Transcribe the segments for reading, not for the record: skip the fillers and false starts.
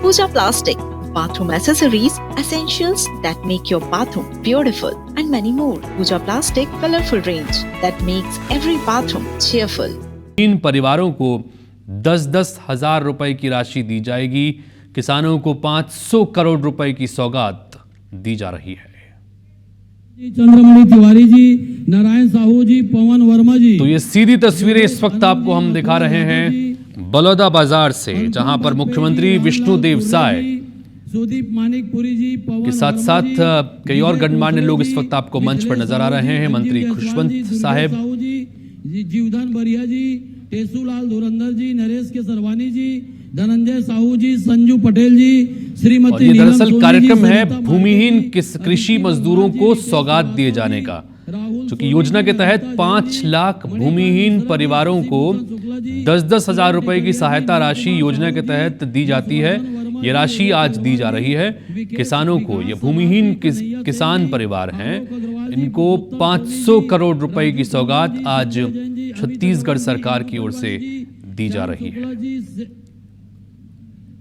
Pooja Plastic, bathroom accessories, essentials that make your bathroom beautiful, and many more. Pooja Plastic, colorful range that makes every bathroom cheerful. इन परिवारों को 10-10 हजार रुपए की राशि दी जाएगी। किसानों को 500 करोड़ रुपए की सौगात दी जा रही है। चंद्रमणि तिवारी जी, नारायण साहू जी, पवन वर्मा जी। तो ये सीधी तस्वीरें इस वक्त आपको हम दिखा रहे हैं बलौदा बाजार से, जहां पर मुख्यमंत्री विष्णुदेव साय सुदीप मानिकपुरी जी, के साथ साथ कई और गणमान्य लोग इस वक्त आपको मंच पर नजर आ रहे हैं। मंत्री खुशवंत साहब जी, जीवधन बरिया जी, टेसूलाल धुरंधर जी, नरेश के सरवानी जी, धनंजय साहू जी, संजू पटेल जी, श्रीमती। ये दरअसल कार्यक्रम है भूमिहीन कृषि मजदूरों को सौगात दिए जाने का, क्योंकि योजना के तहत 5 लाख भूमिहीन परिवारों को 10-10 हजार रुपए की सहायता राशि योजना के तहत दी जाती है। ये राशि आज दी जा रही है किसानों को। ये भूमिहीन किसान परिवार हैं, इनको 500 करोड़ रुपए की सौगात आज छत्तीसगढ़ सरकार की ओर से दी जा रही है।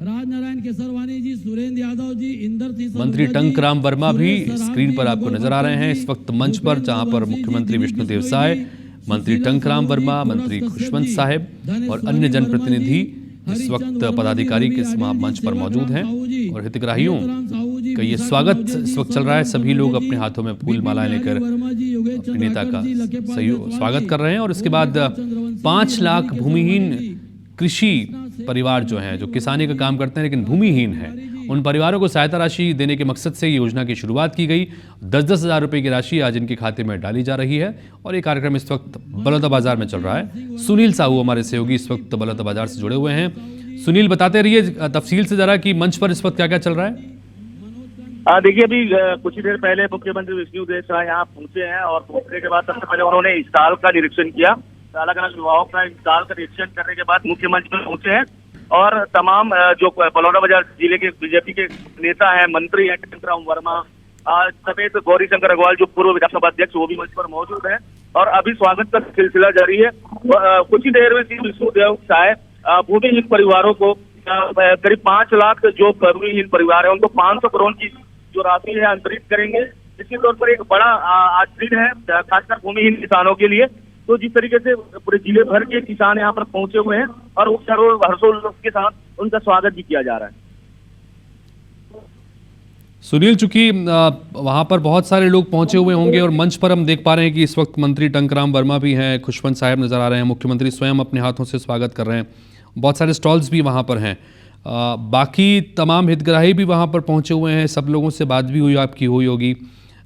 राजनारायण केसरवानी जी, सुरेंद्र यादव जी, इंदर सिंह, मंत्री टंकराम वर्मा भी स्क्रीन पर आपको नजर आ रहे हैं इस वक्त मंच पर, जहां पर मुख्यमंत्री विष्णुदेव साय, मंत्री टंकराम वर्मा, मंत्री खुशवंत साहब और अन्य जनप्रतिनिधि इस वक्त पदाधिकारी के मंच पर मौजूद हैं और हितग्राहियों का ये स्वागत इस वक्त चल रहा है। सभी लोग अपने हाथों में फूल मालाएं लेकर अपने नेता का स्वागत कर रहे हैं। और इसके बाद 5 लाख भूमिहीन कृषि परिवार जो हैं, जो किसानी का काम करते हैं लेकिन भूमिहीन हैं, उन परिवारों को सहायता राशि देने के मकसद से योजना की शुरुआत की गई। 10-10 हजार रुपए की राशि आज इनके खाते में डाली जा रही है और ये कार्यक्रम इस वक्त बलौदा बाजार में चल रहा है। सुनील साहू हमारे सहयोगी इस वक्त बलौदा बाजार से जुड़े हुए हैं। सुनील, बताते रहिए तफसील से जरा कि मंच पर इस वक्त क्या क्या चल रहा है। देखिए, अभी कुछ ही देर पहले मुख्यमंत्री विष्णुदेव साय यहाँ पहुंचे हैं और पहुंचने के बाद सबसे पहले उन्होंने स्टॉल का निरीक्षण किया। अलग अलग विभागों का स्टॉल का निरीक्षण करने के बाद मुख्यमंत्री पर पहुंचे हैं और तमाम जो बलौदा बाजार जिले के बीजेपी के नेता हैं, मंत्री हैं, टंकराम वर्मा समेत गौरी शंकर अग्रवाल जो पूर्व विधानसभा अध्यक्ष, वो भी मंच पर मौजूद हैं और अभी स्वागत का सिलसिला जारी है। कुछ ही देर में विष्णुदेव साय भूमिहीन परिवारों को करीब 5 लाख जो भूमिहीन परिवार है उनको 500 करोड़ की जो राशि है अंतरित करेंगे। इसके तौर पर एक बड़ा आज दिन है खासकर भूमिहीन किसानों के लिए। तो जिस तरीके से पूरे जिले भर के किसान यहाँ पर पहुंचे हुए हैं और हर्षोल्लास के साथ उनका स्वागत भी किया जा रहा है। सुनील, चूंकि वहां पर बहुत सारे लोग पहुंचे हुए होंगे और मंच पर हम देख पा रहे हैं कि इस वक्त मंत्री टंकराम वर्मा भी हैं, खुशवंत साहब नजर आ रहे हैं, मुख्यमंत्री स्वयं अपने हाथों से स्वागत कर रहे हैं, बहुत सारे स्टॉल्स भी वहां पर हैं, बाकी तमाम हितग्राही भी वहां पर पहुंचे हुए हैं। सब लोगों से बात भी हुई आपकी हुई होगी,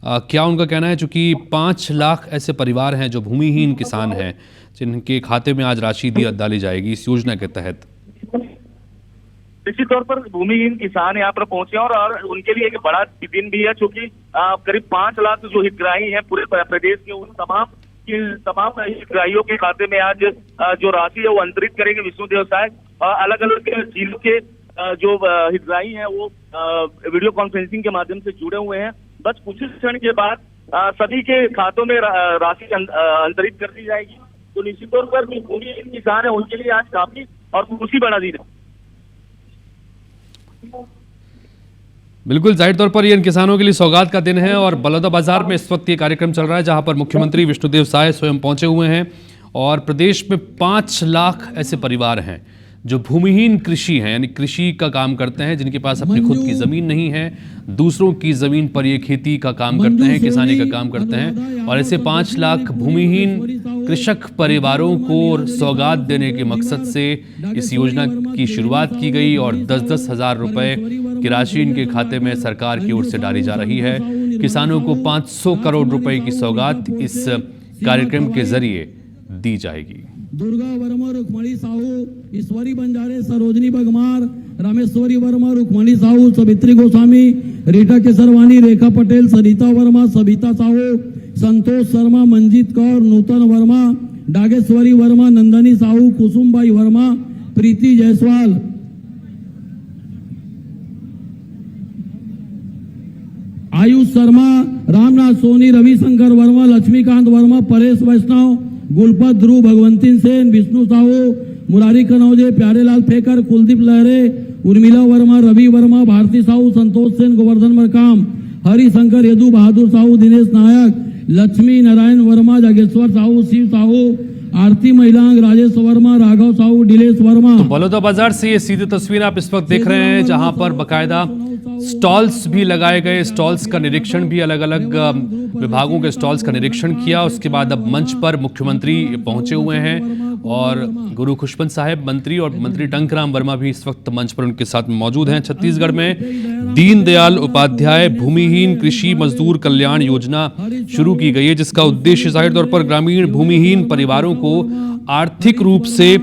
क्या उनका कहना है? चूंकि 5 लाख ऐसे परिवार हैं जो भूमिहीन किसान हैं, जिनके खाते में आज राशि डाली जाएगी इस योजना के तहत। निश्चित तौर पर भूमिहीन किसान यहाँ पर पहुंचे और उनके लिए एक बड़ा दिन भी है, क्योंकि करीब 5 लाख जो हितग्राही हैं पूरे प्रदेश के, उन तमाम हितग्राहियों के खाते में आज जो राशि है वो अंतरित करेंगे विष्णुदेव साय। अलग अलग जिलों के जो हितग्राही हैं वो वीडियो कॉन्फ्रेंसिंग के माध्यम से जुड़े हुए हैं। बस कुछ क्षण के बाद सभी के खातों में राशि अंतरित कर दी जाएगी। तो निश्चित तौर पर जो भूमिहीन किसान है उनके लिए आज काफी और खुशी बड़ा दिन है। बिल्कुल, जाहिर तौर पर ये इन किसानों के लिए सौगात का दिन है और बलौदा बाजार में इस वक्त ये कार्यक्रम चल रहा है, जहां पर मुख्यमंत्री विष्णुदेव साय स्वयं पहुंचे हुए हैं और प्रदेश में 5 लाख ऐसे परिवार हैं जो भूमिहीन कृषि हैं, यानी कृषि का काम करते हैं, जिनके पास अपनी खुद की जमीन नहीं है, दूसरों की जमीन पर ये खेती का काम करते हैं, किसानी का काम करते हैं। और ऐसे 5 लाख भूमिहीन कृषक परिवारों को सौगात देने के मकसद से इस योजना की शुरुआत की गई और 10-10 हजार रुपए की राशि इनके खाते में सरकार की ओर से डाली जा रही है। किसानों को 500 करोड़ रुपए की सौगात इस कार्यक्रम के जरिए दी जाएगी। दुर्गा वर्मा, रुक्मणी साहू, ईश्वरी बंजारे, सरोजनी बगमार, रामेश्वरी वर्मा, रुक्मणी साहू, सवित्री गोस्वामी, रीटा केसरवानी, रेखा पटेल, सरिता वर्मा, सबिता साहू, संतोष शर्मा, मंजीत कौर, नूतन वर्मा, डागेश्वरी वर्मा, नंदनी साहू, कुसुमबाई वर्मा, प्रीति जायसवाल, आयुष शर्मा, रामनाथ सोनी, रविशंकर वर्मा, लक्ष्मीकांत वर्मा, परेश वैष्णव, गुलपत ध्रुव, भगवंती सेन, विष्णु साहू, मुरारी कनौजे, प्यारेलाल फेकर, कुलदीप लहरे, उर्मिला वर्मा, रवि वर्मा, भारती साहू, संतोष सेन, गोवर्धन मरकाम, हरिशंकर, यदु बहादुर साहू, दिनेश नायक, लक्ष्मी नारायण वर्मा, जागेश्वर साहू, शिव साहू, आरती महिलांग, राजेश वर्मा, राघव साहू, डिलेश वर्मा। तो बलौदाबाजार से ये सीधी तस्वीर आप इस वक्त देख रहे हैं, जहां पर बकायदा स्टॉल्स भी लगाए गए। स्टॉल्स का निरीक्षण भी अलग अलग विभागों के स्टॉल्स का निरीक्षण किया। उसके बाद अब मंच पर मुख्यमंत्री पहुंचे हुए हैं और गुरु खुशवंत साहिब मंत्री और मंत्री टंकराम वर्मा भी इस वक्त मंच पर उनके साथ मौजूद हैं। छत्तीसगढ़ में दीनदयाल उपाध्याय भूमिहीन कृषि मजदूर कल्याण योजना शुरू की गई है, जिसका उद्देश्य जाहिर तौर पर ग्रामीण भूमिहीन परिवारों को आर्थिक रूप से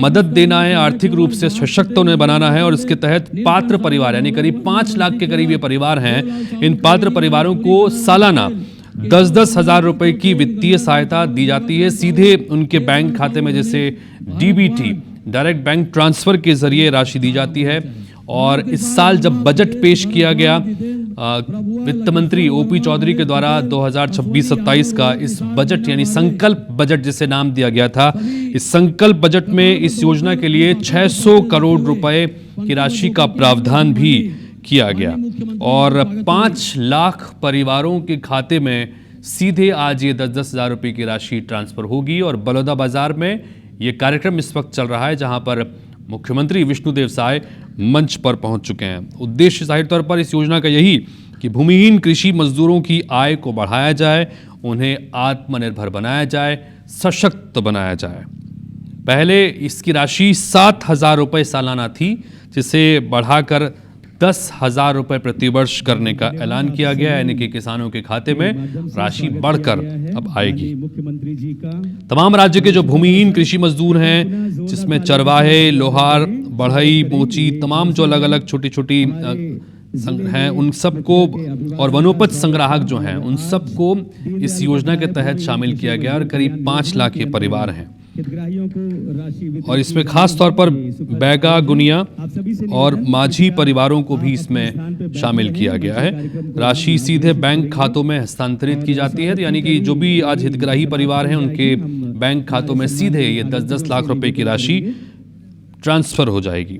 मदद देना है, आर्थिक रूप से सशक्त उन्हें बनाना है। और इसके तहत पात्र परिवार यानी करीब 5 लाख के करीब ये परिवार हैं, इन पात्र परिवारों को सालाना 10-10 हजार रुपए की वित्तीय सहायता दी जाती है सीधे उनके बैंक खाते में, जैसे डीबीटी डायरेक्ट बैंक ट्रांसफर के जरिए राशि दी जाती है। और इस साल जब बजट पेश किया गया वित्त मंत्री ओपी चौधरी के द्वारा 2026-27 का इस बजट यानी संकल्प बजट जिसे नाम दिया गया था, इस संकल्प बजट में इस योजना के लिए 600 करोड़ रुपए की राशि का प्रावधान भी किया गया और 5 लाख परिवारों के खाते में सीधे आज ये 10-10 हजार रुपए की राशि ट्रांसफर होगी। और बलौदाबाजार में ये कार्यक्रम इस वक्त चल रहा है, जहां पर मुख्यमंत्री विष्णुदेव साय मंच पर पहुंच चुके हैं। उद्देश्य जाहिर तौर पर इस योजना का यही कि भूमिहीन कृषि मजदूरों की आय को बढ़ाया जाए, उन्हें आत्मनिर्भर बनाया जाए, सशक्त बनाया जाए। पहले इसकी राशि 7,000 रुपये सालाना थी, जिसे बढ़ाकर 10,000 रुपये प्रतिवर्ष करने का ऐलान किया गया, यानी कि किसानों के खाते में राशि बढ़कर अब आएगी। तमाम राज्य के जो भूमिहीन कृषि मजदूर हैं, जिसमें चरवाहे, लोहार, बढ़ई, मोची, तमाम जो अलग अलग छोटी छोटी हैं, उन सबको और वनोपज संग्राहक जो हैं, उन सबको इस योजना के तहत शामिल किया गया और करीब 5 लाख के परिवार हैं। और इसमें खास तौर पर बैगा, गुनिया और माझी परिवारों को भी इसमें शामिल किया गया है। राशि सीधे बैंक खातों में हस्तांतरित की जाती है, यानी कि जो भी आज हितग्राही परिवार हैं उनके बैंक खातों में सीधे ये 10-10 लाख रुपए की राशि ट्रांसफर हो जाएगी।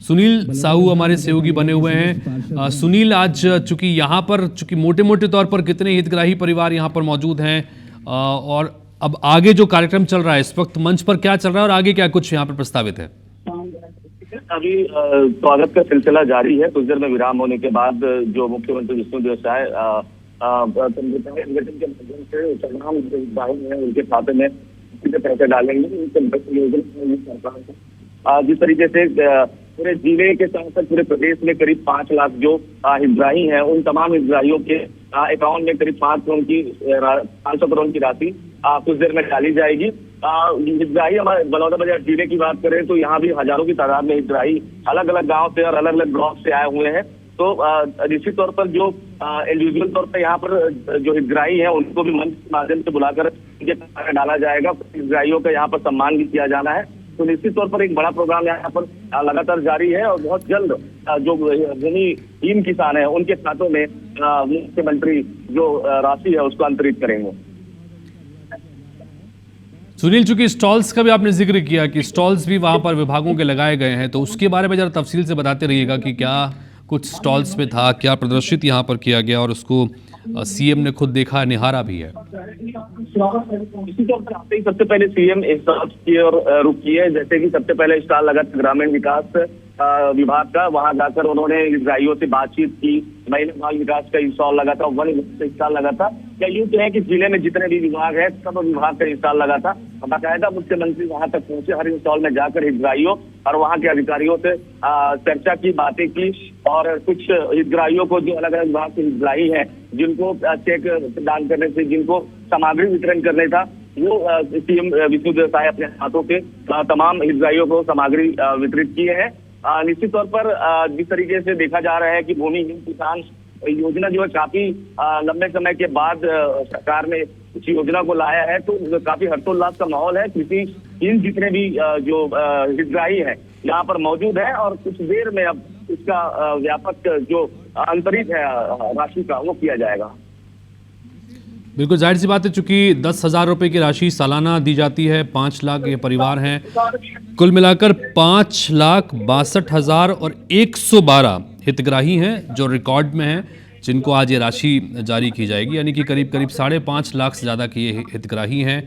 सुनील साहू हमारे सहयोगी बने हुए हैं। सुनील, आज चूंकि मोटे मोटे तौर पर कितने हितग्राही परिवार यहाँ पर मौजूद हैं और अब आगे जो कार्यक्रम चल रहा है, इस वक्त मंच पर क्या चल रहा है और आगे क्या कुछ यहाँ पर प्रस्तावित है? अभी स्वागत का सिलसिला जारी है। कुछ देर में विराम होने के बाद जो मुख्यमंत्री विष्णुदेव साय संगठन के माध्यम से तमाम उनके खाते में पैसे डालेंगे। जिस तरीके से पूरे जिले के साथ साथ पूरे प्रदेश में करीब 5 लाख जो हितग्राही हैं, उन तमाम हितग्राहियों के अकाउंट में करीब 500 करोड़ की राशि कुछ देर में डाली जाएगी। हितग्राही हमारे बलौदाबाजार जिले की बात करें तो यहाँ भी हजारों की तादाद में हितग्राही अलग अलग गाँव से और अलग अलग ब्लॉक से आए हुए हैं। तो निश्चित तौर पर जो इंडिविजुअल तौर पर यहाँ पर जो हितग्राही हैं, उनको भी मंच के माध्यम से बुलाकर उनके खाते डाला जाएगा। हितग्राहियों का यहाँ पर सम्मान भी किया जाना है। तो निश्चित तौर पर एक बड़ा प्रोग्राम यहाँ पर लगातार जारी है और बहुत जल्द जो भूमिहीन किसान है उनके खातों में मुख्यमंत्री जो राशि है उसको अंतरित करेंगे। सुनील, चूंकि स्टॉल्स का भी आपने जिक्र किया कि स्टॉल्स भी वहां पर विभागों के लगाए गए हैं, तो उसके बारे में जरा तफसील से बताते रहिएगा कि क्या कुछ स्टॉल्स में था, क्या प्रदर्शित यहाँ पर किया गया और उसको सीएम ने खुद देखा, निहारा भी है। सबसे पहले सीएम स्टॉल्स की ओर रुख किए। जैसे कि सबसे पहले स्टॉल लगा ग्रामीण विकास विभाग का, वहां जाकर उन्होंने हितग्राहियों से बातचीत की। महिला बाल विकास का स्टॉल लगा था, वन विभाग का स्टॉल लगा था। या यूं तो है कि जिले में जितने भी विभाग है सब विभाग का स्टॉल लगा था। बाकायदा मुख्यमंत्री वहां तक पहुंचे, हर स्टॉल में जाकर हितग्राहियों और वहां के अधिकारियों से चर्चा की, बातें की और कुछ हितग्राहियों को जो अलग अलग विभाग के हितग्राही हैं, जिनको चेक प्रदान करने से, जिनको सामग्री वितरण करने था, वो सीएम विष्णुदेव साय अपने हाथों से तमाम हितग्राहियों को सामग्री वितरित किए हैं। निश्चित तौर पर जिस तरीके से देखा जा रहा है कि भूमिहीन किसान योजना जो है काफी लंबे समय के बाद सरकार ने इस योजना को लाया है, तो काफी हर्षोल्लास का माहौल है। इन जितने भी जो हितग्राही हैं यहाँ पर मौजूद है और कुछ देर में अब इसका व्यापक जो अंतरित है राशि का वो किया जाएगा। बिल्कुल जाहिर सी बात है, चूंकि 10,000 रुपए की राशि सालाना दी जाती है, 5 लाख ये परिवार हैं, कुल मिलाकर 5,62,112 हितग्राही हैं जो रिकॉर्ड में हैं, जिनको आज ये राशि जारी की जाएगी। यानी कि करीब 5.5 लाख से ज़्यादा के ये हितग्राही हैं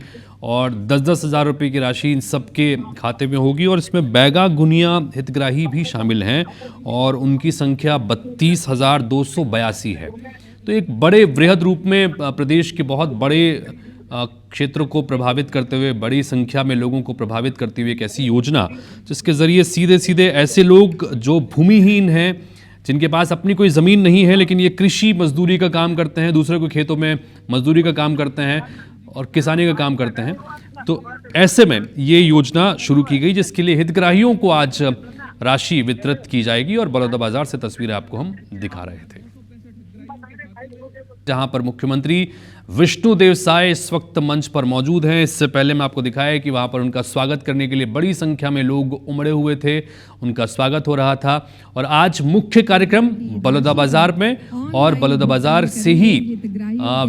और 10-10 हज़ार रुपये की राशि इन सबके खाते में होगी। और इसमें बैगा गुनिया हितग्राही भी शामिल हैं और उनकी संख्या 32,282 है। तो एक बड़े वृहद रूप में प्रदेश के बहुत बड़े क्षेत्रों को प्रभावित करते हुए, बड़ी संख्या में लोगों को प्रभावित करती हुए एक ऐसी योजना जिसके ज़रिए सीधे सीधे ऐसे लोग जो भूमिहीन हैं, जिनके पास अपनी कोई ज़मीन नहीं है, लेकिन ये कृषि मजदूरी का काम करते हैं, दूसरे को खेतों में मजदूरी का काम करते हैं और किसानी का काम करते हैं, तो ऐसे में ये योजना शुरू की गई जिसके लिए हितग्राहियों को आज राशि वितरित की जाएगी। और बलौदाबाजार से तस्वीरें आपको हम दिखा रहे थे, जहां पर मुख्यमंत्री विष्णुदेव साय इस वक्त मंच पर मौजूद हैं। इससे पहले मैं आपको दिखाया कि वहां पर उनका स्वागत करने के लिए बड़ी संख्या में लोग उमड़े हुए थे, उनका स्वागत हो रहा था। और आज मुख्य कार्यक्रम बलौदाबाजार में, और बलौदाबाजार से ही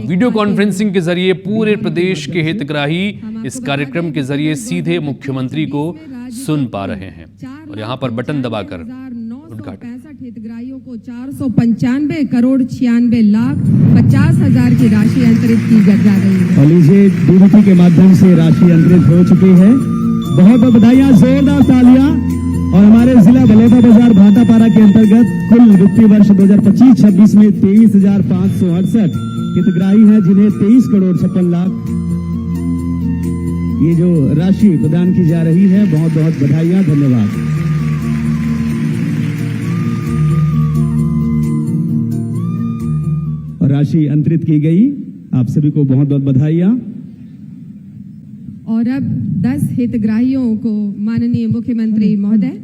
वीडियो कॉन्फ्रेंसिंग के जरिए पूरे प्रदेश के हितग्राही इस कार्यक्रम के जरिए सीधे मुख्यमंत्री को सुन पा रहे हैं। और यहाँ पर बटन दबाकर उद्घाटन। हितग्राहियों को 495 करोड़ 96 लाख 50 हजार की राशि अंतरित की जा रही है। और लीजिए, डीबीटी के माध्यम से राशि अंतरित हो चुकी है। बहुत बहुत बधाइयां, जोरदार तालियां। और हमारे जिला बलौदाबाजार भाटापारा के अंतर्गत कुल वित्तीय वर्ष 2025-26 में 23,568 हितग्राही हैं, जिन्हें 23 करोड़ 56 लाख ये जो राशि प्रदान की जा रही है। बहुत बहुत बधाइयां, धन्यवाद। और राशि अंतरित की गई, आप सभी को बहुत बहुत बधाइयां। और अब 10 हितग्राहियों को माननीय मुख्यमंत्री महोदय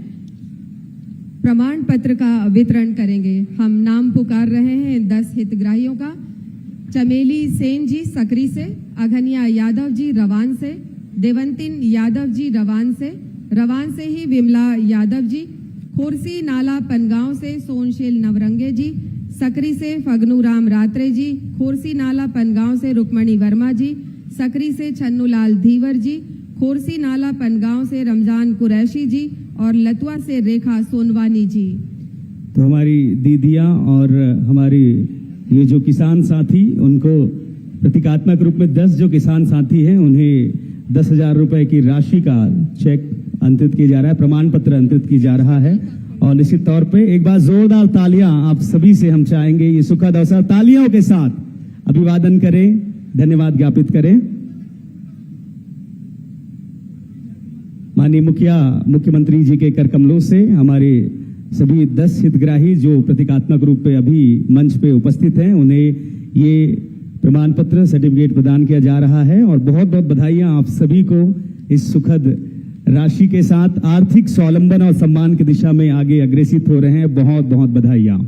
प्रमाण पत्र का वितरण करेंगे। हम नाम पुकार रहे हैं 10 हितग्राहियों का। चमेली सेन जी सकरी से, अघनिया यादव जी रवान से, देवंतिन यादव जी रवान से ही विमला यादव जी, खोरसी नाला पनगांव से सोनशील नवरंगे जी, सकरी से फगनू राम रात्रे जी, खोरसी नाला पनगांव से रुक्मणी वर्मा जी, सकरी से छन्नूलाल धीवर जी, खोरसी नाला पनगांव से रमजान कुरैशी जी और लतुआ से रेखा सोनवानी जी। तो हमारी दीदियां और हमारी ये जो किसान साथी, उनको प्रतीकात्मक रूप में 10 जो किसान साथी हैं, उन्हें 10,000 रुपए की राशि का चेक अंतरित किया जा रहा है, प्रमाण पत्र अंतरित किया जा रहा है। और निश्चित तौर पे एक बार जोरदार तालियां आप सभी से हम चाहेंगे, ये सुखद अवसर तालियों के साथ अभिवादन करें, धन्यवाद ज्ञापित करें। माननीय मुख्यमंत्री जी के कर कमलों से हमारे सभी 10 हितग्राही जो प्रतीकात्मक रूप पे अभी मंच पे उपस्थित हैं, उन्हें ये प्रमाण पत्र सर्टिफिकेट प्रदान किया जा रहा है। और बहुत बहुत बधाइयां आप सभी को इस सुखद राशि के साथ आर्थिक स्वावलंबन और सम्मान की दिशा में आगे अग्रसित हो रहे हैं। बहुत बहुत बधाइयां।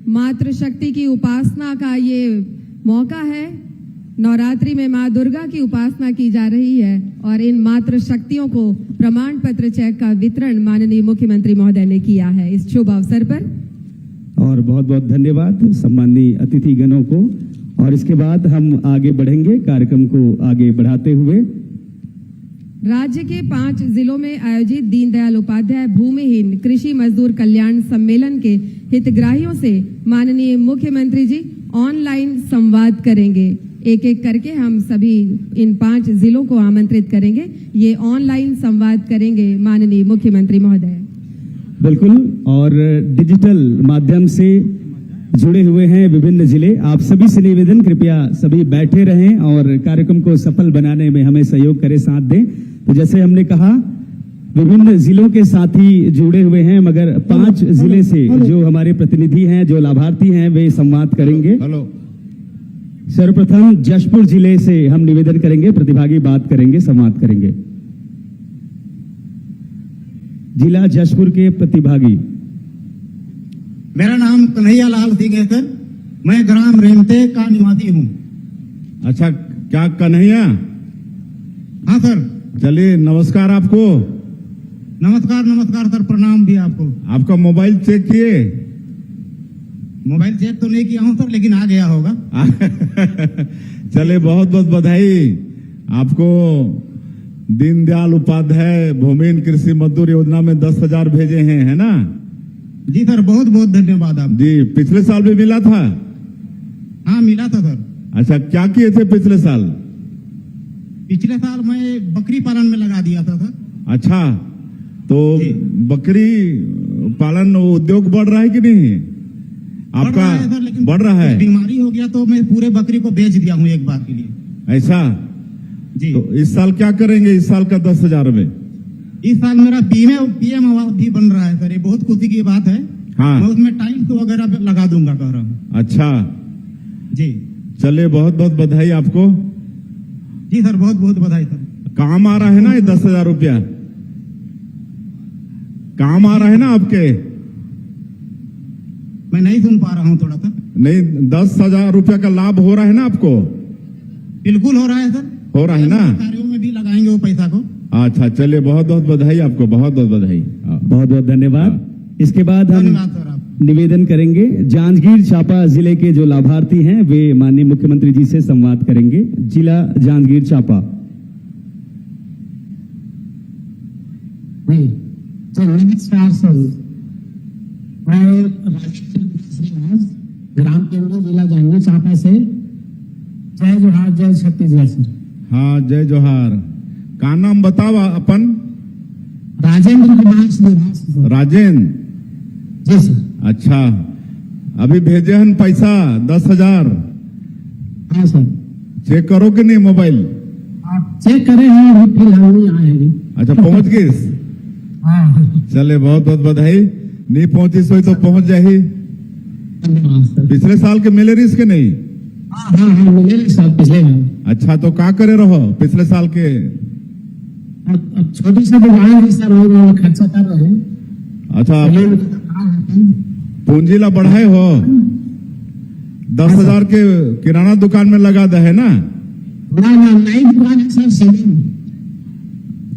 मातृशक्ति की उपासना का ये मौका है। नवरात्रि में माँ दुर्गा की उपासना की जा रही है और इन मातृशक्तियों को प्रमाण पत्र चेक का वितरण माननीय मुख्यमंत्री महोदय ने किया है इस शुभ अवसर पर। और बहुत बहुत धन्यवाद सम्माननीय अतिथि गणों को। और इसके बाद हम आगे बढ़ेंगे, कार्यक्रम को आगे बढ़ाते हुए राज्य के 5 जिलों में आयोजित दीनदयाल उपाध्याय भूमिहीन कृषि मजदूर कल्याण सम्मेलन के हितग्राहियों से माननीय मुख्यमंत्री जी ऑनलाइन संवाद करेंगे। एक एक करके हम सभी इन 5 जिलों को आमंत्रित करेंगे, ये ऑनलाइन संवाद करेंगे माननीय मुख्यमंत्री महोदय। बिल्कुल, और डिजिटल माध्यम से जुड़े हुए हैं विभिन्न जिले। आप सभी से निवेदन, कृपया सभी बैठे रहें और कार्यक्रम को सफल बनाने में हमें सहयोग करें, साथ दें। तो जैसे हमने कहा, विभिन्न जिलों के साथी जुड़े हुए हैं, मगर 5 जिले से जो हमारे प्रतिनिधि हैं, जो लाभार्थी हैं, वे संवाद करेंगे। सर्वप्रथम जशपुर जिले से हम निवेदन करेंगे, प्रतिभागी बात करेंगे, संवाद करेंगे। जिला जशपुर के प्रतिभागी। मेरा नाम कन्हैया लाल सिंह है सर, मैं ग्राम रेमते का निवासी हूँ। अच्छा, क्या कन्हैया? हाँ सर। चलिए, नमस्कार आपको। नमस्कार सर, प्रणाम भी आपको। आपका मोबाइल चेक किए? मोबाइल चेक तो नहीं किया हूँ सर, लेकिन आ गया होगा। चले बहुत बहुत बधाई आपको। दीनदयाल उपाध्याय भूमिहीन कृषि मजदूर योजना में 10,000 भेजे हैं, है ना? जी सर, बहुत बहुत धन्यवाद आप। जी, पिछले साल भी मिला था? हाँ, मिला था सर। अच्छा, क्या किए थे पिछले साल? पिछले साल मैं बकरी पालन में लगा दिया था सर। अच्छा, तो बकरी पालन उद्योग बढ़ रहा है कि नहीं आपका? सर, लेकिन बढ़ रहा है। बीमारी हो गया तो मैं पूरे बकरी को बेच दिया हूँ एक बार के लिए। ऐसा? जी। तो इस साल क्या करेंगे इस साल का 10,000 में? इस साल मेरा पीएम आवास भी बन रहा है सर, ये बहुत खुशी की बात है। हाँ। मैं उसमें टाइल्स वगैरह लगा दूंगा कह रहा हूँ। अच्छा, जी चलिए बहुत बहुत बधाई आपको। जी सर, बहुत बहुत बधाई सर। काम आ रहा है ना ये 10,000 रुपया? काम आ रहा है ना आपके? मैं नहीं सुन पा रहा हूँ थोड़ा सा। नहीं, 10,000 रुपया का लाभ हो रहा है ना आपको? बिल्कुल हो रहा है सर। हो रहा है ना? कार्यों में भी लगाएंगे वो पैसा को। अच्छा, चलिए बहुत बहुत बधाई आपको, बहुत बहुत बधाई। हाँ। बहुत बहुत धन्यवाद। इसके बाद हम धन्यवाद सर आप। निवेदन करेंगे, जांजगीर चांपा जिले के जो लाभार्थी हैं वे माननीय मुख्यमंत्री जी से संवाद करेंगे। जिला जांजगीर चांपा। नमस्कार सर, मैं राजेश ग्राम केंद्र जिला जांजगीर चांपा से। जय जोहार, जय छत्तीसगढ़ सर। हाँ, जय जोहार। का नाम बताओ अपन? राजेंद्र कुमार। राजेंद्र जी सर। अच्छा, अभी भेजे हन पैसा 10,000? हाँ सर। चेक करो कि नहीं मोबाइल? आप चेक करे हैं? अभी फिलहाल नहीं आए हैं। अच्छा, पहुंच गई? हाँ। चले बहुत बहुत बधाई। नहीं पहुंची सोई तो पहुंच जाही। धन्यवाद सर। पिछले साल के मिले रिस के नहीं? हाँ मिले सर पिछले साल। अच्छा, तो का करे रहो पिछले साल के? अब छोटी सी दुकान है सर, और खर्चा कर रहे हैं। अच्छा, पूंजी ला बढ़ाए हो? 10,000 के किराना दुकान में लगा दे है ना? नई दुकान है सर, सेलिंग।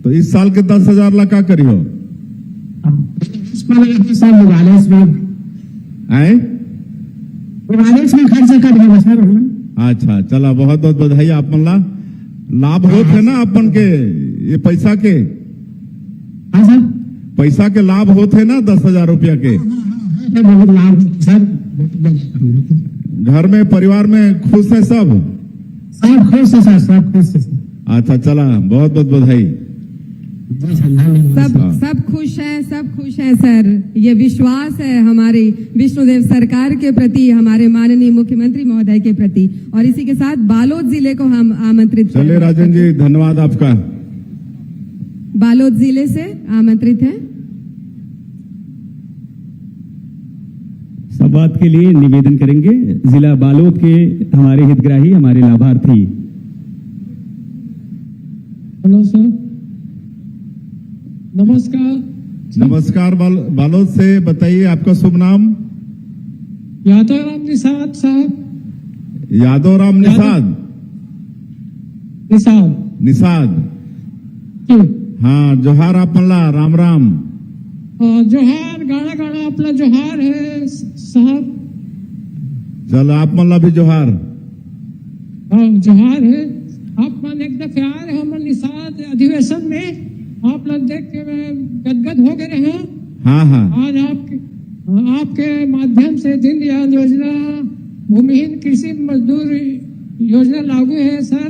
तो इस साल के 10,000 ला का करी हो? सर विवादेश में आए? विवादेश में खर्चा कर दिया सर। अच्छा, चला बहुत बहुत बधाई आप मन ला। लाभ होत है ना अपन के ये पैसा के? हाँ सर। पैसा के लाभ होते है ना 10,000 रुपया के? बहुत लाभ सर। घर में परिवार में खुश है सब? सब खुश है सर, सब खुश है सर। अच्छा, चला बहुत बहुत बधाई। सब खुश हैं, सब खुश हैं सर। ये विश्वास है हमारी विष्णुदेव सरकार के प्रति, हमारे माननीय मुख्यमंत्री महोदय के प्रति। और इसी के साथ बालोद जिले को हम आमंत्रित चले राजन जी, धन्यवाद आपका। बालोद जिले से आमंत्रित हैं। संवाद के लिए निवेदन करेंगे जिला बालोद के हमारे हितग्राही, हमारे लाभार्थी। हेलो सर, नमस्कार। नमस्कार। बालोद से बताइए आपका शुभ नाम? यादव राम निषाद साहब। यादव राम निषाद? निषाद। हाँ, जोहार आप मल्ला। राम राम। जोहार, गाना गाना अपना जोहार है साहब। चलो आप मल्ला भी जोहार। हाँ, जोहार है। आप मन एक दफे आ रहे हम निषाद अधिवेशन में, आप लोग देख के गदगद हो गए हैं। हाँ हाँ। आज आपके माध्यम से दीनदयाल योजना, भूमिहीन कृषि मजदूर योजना लागू है सर।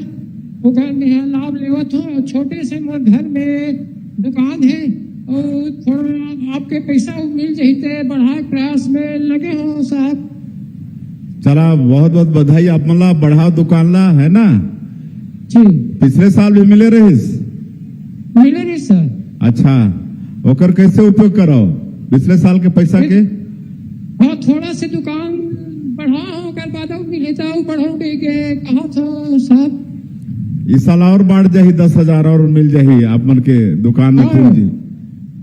वो लाभ लेवत हो। छोटे से मोर घर में दुकान है और थोड़ा आपके पैसा मिल जाते, बढ़ाए प्रयास में लगे हो साहब। चला बहुत बहुत बधाई आप मल्ला। बढ़ा दुकान ला है ना जी? पिछले साल भी मिले रहीस? मिले रही सर। अच्छा, ओकर कैसे उपयोग करो पिछले साल के पैसा के? हाँ, थोड़ा से दुकान बढ़ा हो कर बाद मिले था, बढ़ाओगे के कहा था साहब। इस साल और बढ़ जाही 10,000 और मिल जाही आप मन के दुकान में पूंजी,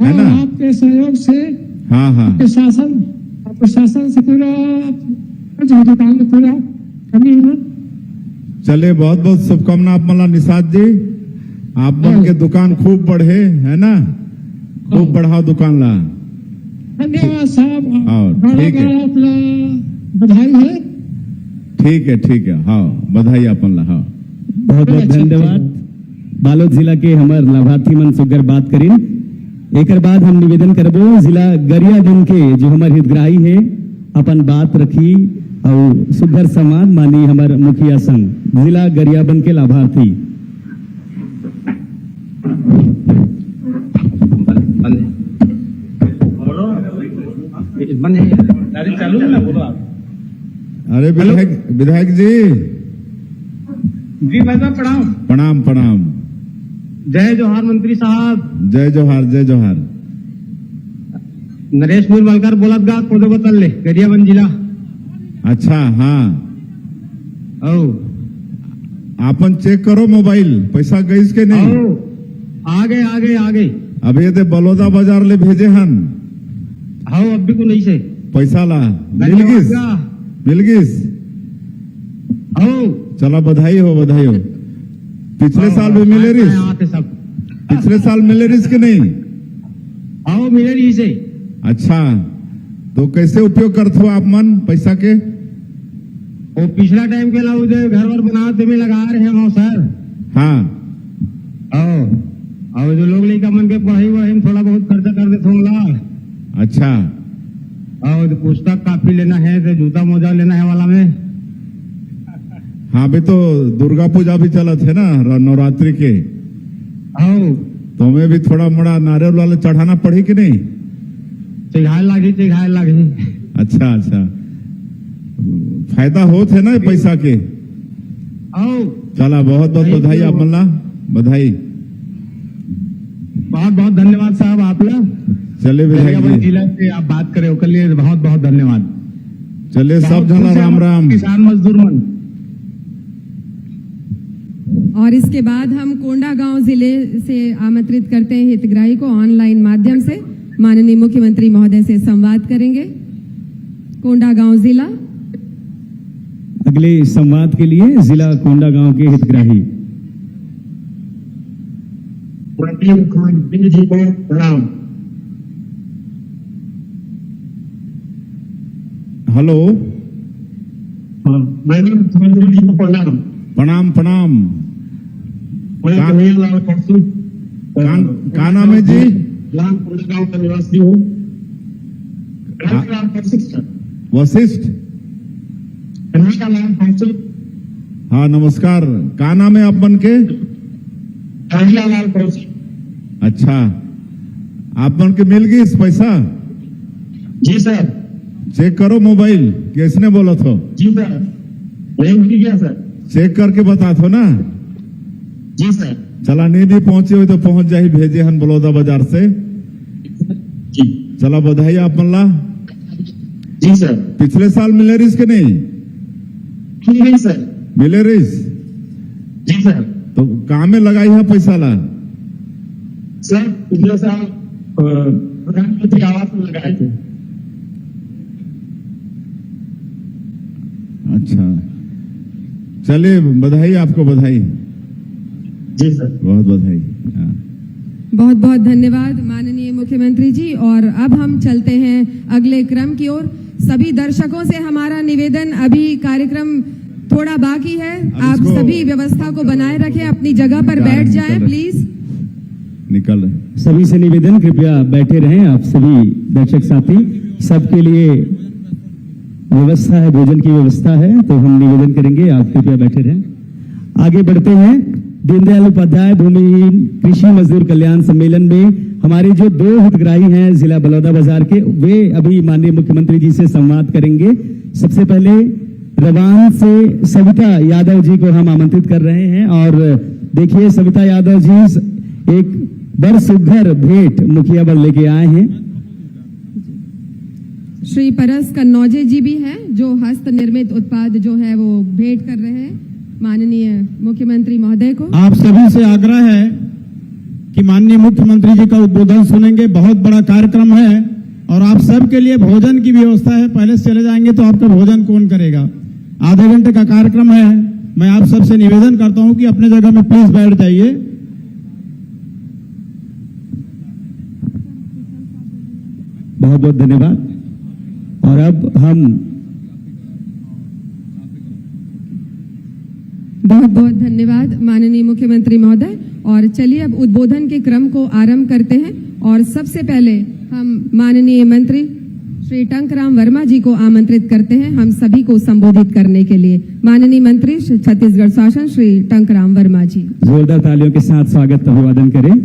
है ना? आपके सहयोग से। हाँ हाँ। प्रशासन से पूरा दुकान में पूरा कमी है। चले बहुत बहुत शुभकामना आप मल्ला निषाद जी। आप मन के दुकान खूब बढ़े, है ना? खूब बढ़ाओ दुकान ला। धन्यवाद साहब। ठीक है। अपना बधाई है। ठीक है हाँ बधाई अपन ला हाँ बहुत बहुत धन्यवाद। बालोद जिला के हमार लाभार्थी मन सुगर बात करीन। एक बाद हम निवेदन करबो जिला गरियाबंद के जो हमार हितग्राही है अपन बात रखी और सुगर समाज मानी हमार मुखिया संघ जिला गरियाबंद के लाभार्थी। अरे विधायक जी जी भाई साहब प्रणाम। प्रणाम प्रणाम। जय जोहार मंत्री साहब। जय जोहार जय जोहार। नरेश निर्मलकर बोलत गा कोदो बतल ले गरियाबंद जिला। अच्छा हाँ ओ आपन चेक करो मोबाइल पैसा गईस के नहीं। ओ आ गए अब ये बलौदा बाजार ले भेजे हन। हाँ अब भी को नहीं से पैसा ला मिल गिस। चला बधाई हो पिछले साल भी मिले रिस। पिछले साल मिले रिस के नहीं। आओ मिले रही से। अच्छा तो कैसे उपयोग करते हो आप मन पैसा के। वो पिछला टाइम के लाओ घर वर बनाते में लगा रहे हैं सर। हाँ और जो लोग लड़का मन के पढ़ाई वढ़ाई थोड़ा बहुत खर्चा कर देते होंगे। अच्छा और पुस्तक काफी लेना है तो जूता मोजा लेना है वाला में। हाँ भी तो दुर्गा पूजा भी चला थे ना नवरात्रि के। तो मैं भी थोड़ा मोड़ा नारियल वाले चढ़ाना पड़ी कि नहीं। चिघाए लागी। अच्छा फायदा हो थे ना पैसा के। चला बहुत बधाई आप मल्ला बधाई। बहुत धन्यवाद साहब आप लोग। चले विधायक जिला से आप बात करें उसके लिए बहुत धन्यवाद। चले सब जना राम राम। किसान मजदूर मन। और इसके बाद हम कोंडागांव जिले से आमंत्रित करते हैं हितग्राही को ऑनलाइन माध्यम से माननीय मुख्यमंत्री महोदय से संवाद करेंगे। कोंडागांव जिला अगले संवाद के लिए जिला कोंडागांव के हितग्राही। मुख्यमंत्री जी को प्रणाम। हेलो मैंने मुख्यमंत्री जी को प्रणाम। प्रणाम। कन्हैयालाल कौशिक का नाम है जी। ग्राम कोंडागांव का निवासी हूँ। वशिष्ठ। कन्हैयालाल कौशिक। हाँ नमस्कार। का नाम है आप बन के। कन्हैयालाल कौशिक। अच्छा आप बन के मिल गई इस पैसा। जी सर। चेक करो मोबाइल किसने बोला था। जी सर नहीं मिल गया सर। चेक करके बता थो ना। जी सर। चला नहीं भी पहुंचे हुए तो पहुंच जाए भेजे हन बलौदा बाजार से। जी चला बधाई आप मल्ला। जी सर। पिछले साल मिले रिस के नहीं। ठीक है सर। मिले रिस। जी सर। तो काम में लगाई है पैसा ला। सर पिछले साल प्रधानमंत्री आवास में लगाए थे। अच्छा चलिए बधाई आपको बधाई। जी सर बहुत बधाई। हाँ। बहुत धन्यवाद माननीय मुख्यमंत्री जी। और अब हम चलते हैं अगले क्रम की ओर। सभी दर्शकों से हमारा निवेदन, अभी कार्यक्रम थोड़ा बाकी है, आप सभी व्यवस्था को बनाए रखें, अपनी जगह पर बैठ जाएं प्लीज। निकल रहे सभी से निवेदन कृपया बैठे रहें। आप सभी दर्शक साथी सबके लिए व्यवस्था है, भोजन की व्यवस्था है, तो हम निवेदन करेंगे आप कृपया बैठे रहें। आगे बढ़ते हैं। दीनदयाल उपाध्याय भूमिहीन कृषि मजदूर कल्याण सम्मेलन में हमारे जो दो हितग्राही हैं जिला बलौदा बाजार के, वे अभी माननीय मुख्यमंत्री जी से संवाद करेंगे। सबसे पहले रवान से सविता यादव जी को हम आमंत्रित कर रहे हैं। और देखिए सविता यादव जी एक बड़ सुघर भेंट मुखिया बल लेके आए हैं। श्री परस कन्नौजे जी भी हैं जो हस्त निर्मित उत्पाद जो है वो भेंट कर रहे हैं माननीय मुख्यमंत्री महोदय को। आप सभी से आग्रह है कि माननीय मुख्यमंत्री जी का उद्बोधन सुनेंगे। बहुत बड़ा कार्यक्रम है और आप सब के लिए भोजन की व्यवस्था है। पहले से चले जाएंगे तो आपका भोजन कौन करेगा। आधे घंटे का कार्यक्रम है। मैं आप सबसे निवेदन करता हूं कि अपने जगह में प्लीज बैठ जाइए। बहुत बहुत धन्यवाद। और अब हम बहुत बहुत धन्यवाद माननीय मुख्यमंत्री महोदय। और चलिए अब उद्बोधन के क्रम को आरंभ करते हैं और सबसे पहले हम माननीय मंत्री श्री टंकराम वर्मा जी को आमंत्रित करते हैं हम सभी को संबोधित करने के लिए। माननीय मंत्री छत्तीसगढ़ शासन श्री टंकराम वर्मा जी, जोरदार तालियों के साथ स्वागत अभिवादन करें।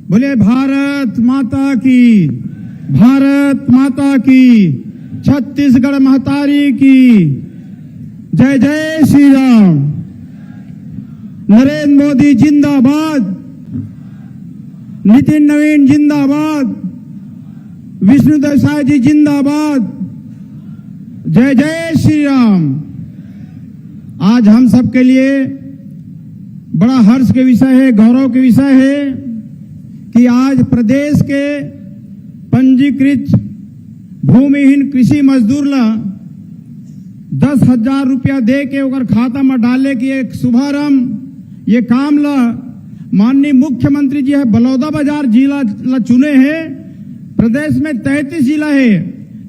बोले भारत माता की, भारत माता की, छत्तीसगढ़ महतारी की जय जय श्री राम। नरेंद्र मोदी जिंदाबाद, नितिन नवीन जिंदाबाद, विष्णुदेव साय जी जिंदाबाद, जय जय श्री राम। आज हम सबके लिए बड़ा हर्ष के विषय है, गौरव के विषय है कि आज प्रदेश के पंजीकृत भूमिहीन कृषि मजदूर ला 10,000 रुपया दे के ओकर खाता में डाले की एक शुभारंभ ये काम ला माननीय मुख्यमंत्री जी है बलौदाबाजार जिला ला चुने हैं। प्रदेश में 33 जिला है,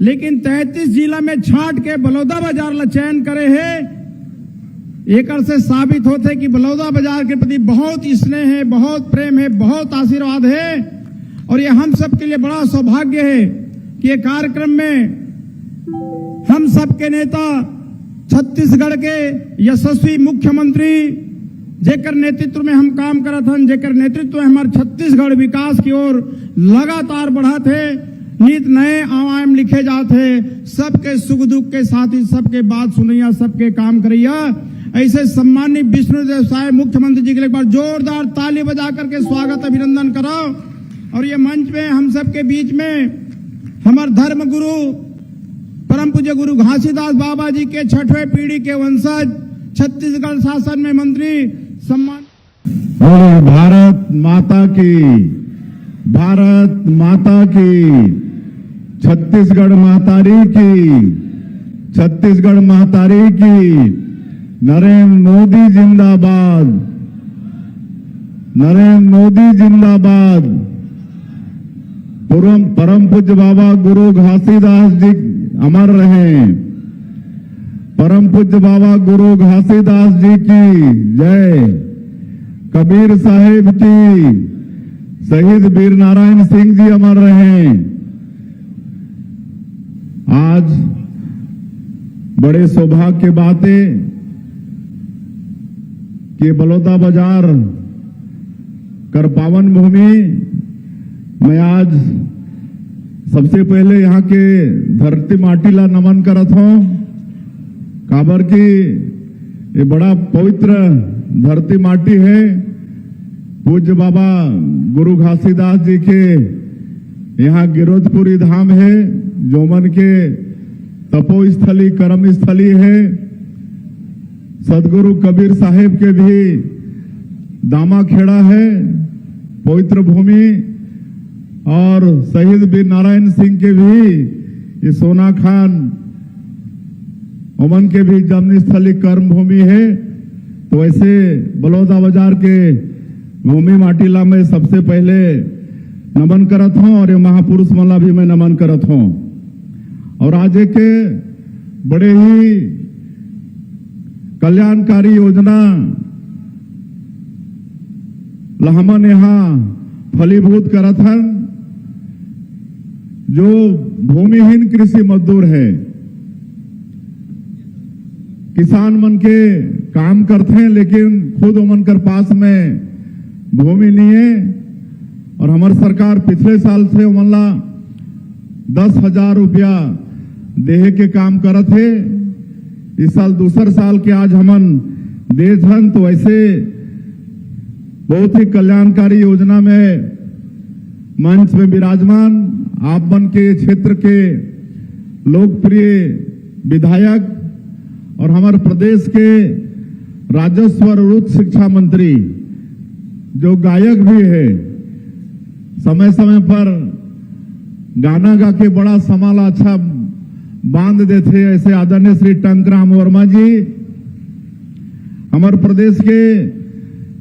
लेकिन 33 जिला में छांट के बलौदाबाजार ला चयन करे है। एक से साबित होते कि बलौदाबाजार के प्रति बहुत स्नेह है, बहुत प्रेम है, बहुत आशीर्वाद है। और ये हम सब के लिए बड़ा सौभाग्य है कि ये कार्यक्रम में हम सब के नेता छत्तीसगढ़ के यशस्वी मुख्यमंत्री जेकर नेतृत्व में हम काम करत हन, जेकर नेतृत्व में हमारे छत्तीसगढ़ विकास की ओर लगातार बढ़त है, नित नए आयाम लिखे जाते हैं, सबके सुख दुख के साथ ही सबके बात सुनैया, सबके काम करैया। ऐसे सम्मानित विष्णुदेव साय मुख्यमंत्री जी के लिए एक बार जोरदार ताली बजा करके स्वागत अभिनंदन करो। और ये मंच में हम सबके बीच में हमारे धर्म गुरु परम पूज्य गुरु घासीदास बाबा जी के 6वें पीढ़ी के वंशज छत्तीसगढ़ शासन में मंत्री सम्मान। बोले भारत माता की, भारत माता की, छत्तीसगढ़ महतारी की, छत्तीसगढ़ महतारी की। नरेंद्र मोदी जिंदाबाद, नरेंद्र मोदी जिंदाबाद। परम पूज्य बाबा गुरु घासीदास जी अमर रहे। परम पूज्य बाबा गुरु घासीदास जी की जय। कबीर साहिब की, शहीद वीर नारायण सिंह जी अमर रहे। आज बड़े सौभाग्य की बात है कि बलौदाबाजार कर पावन भूमि मैं आज सबसे पहले यहाँ के धरती माटी ला नमन करत हूं। काबर की ये बड़ा पवित्र धरती माटी है। पूज्य बाबा गुरु घासीदास जी के यहाँ गिरोधपुरी धाम है, जो मन के तपोस्थली कर्म स्थली है। सदगुरु कबीर साहिब के भी दामा खेड़ा है, पवित्र भूमि। और शहीद वीर नारायण सिंह के भी ये सोना खान उमन के भी जन्म स्थली कर्म भूमि है। तो ऐसे बलौदाबाजार के भूमि माटीला में सबसे पहले नमन करत हूं और ये महापुरुष मला भी मैं नमन करत हूं। और आज एक बड़े ही कल्याणकारी योजना हमन यहाँ फलीभूत करत हन। जो भूमिहीन कृषि मजदूर है, किसान मन के काम करते हैं, लेकिन खुद उमन कर पास में भूमि नहीं है। और हमारी सरकार पिछले साल से उमन 10,000 रुपया देहे के काम करत है। इस साल दूसर साल के आज हमन देत हन। तो ऐसे बहुत ही कल्याणकारी योजना में मंच में विराजमान आप मन के क्षेत्र के लोकप्रिय विधायक और हमारे प्रदेश के राजस्व और उच्च शिक्षा मंत्री जो गायक भी है, समय समय पर गाना गा के बड़ा समाला अच्छा बांध देते, ऐसे आदरणीय श्री टंकराम वर्मा जी, हमारे प्रदेश के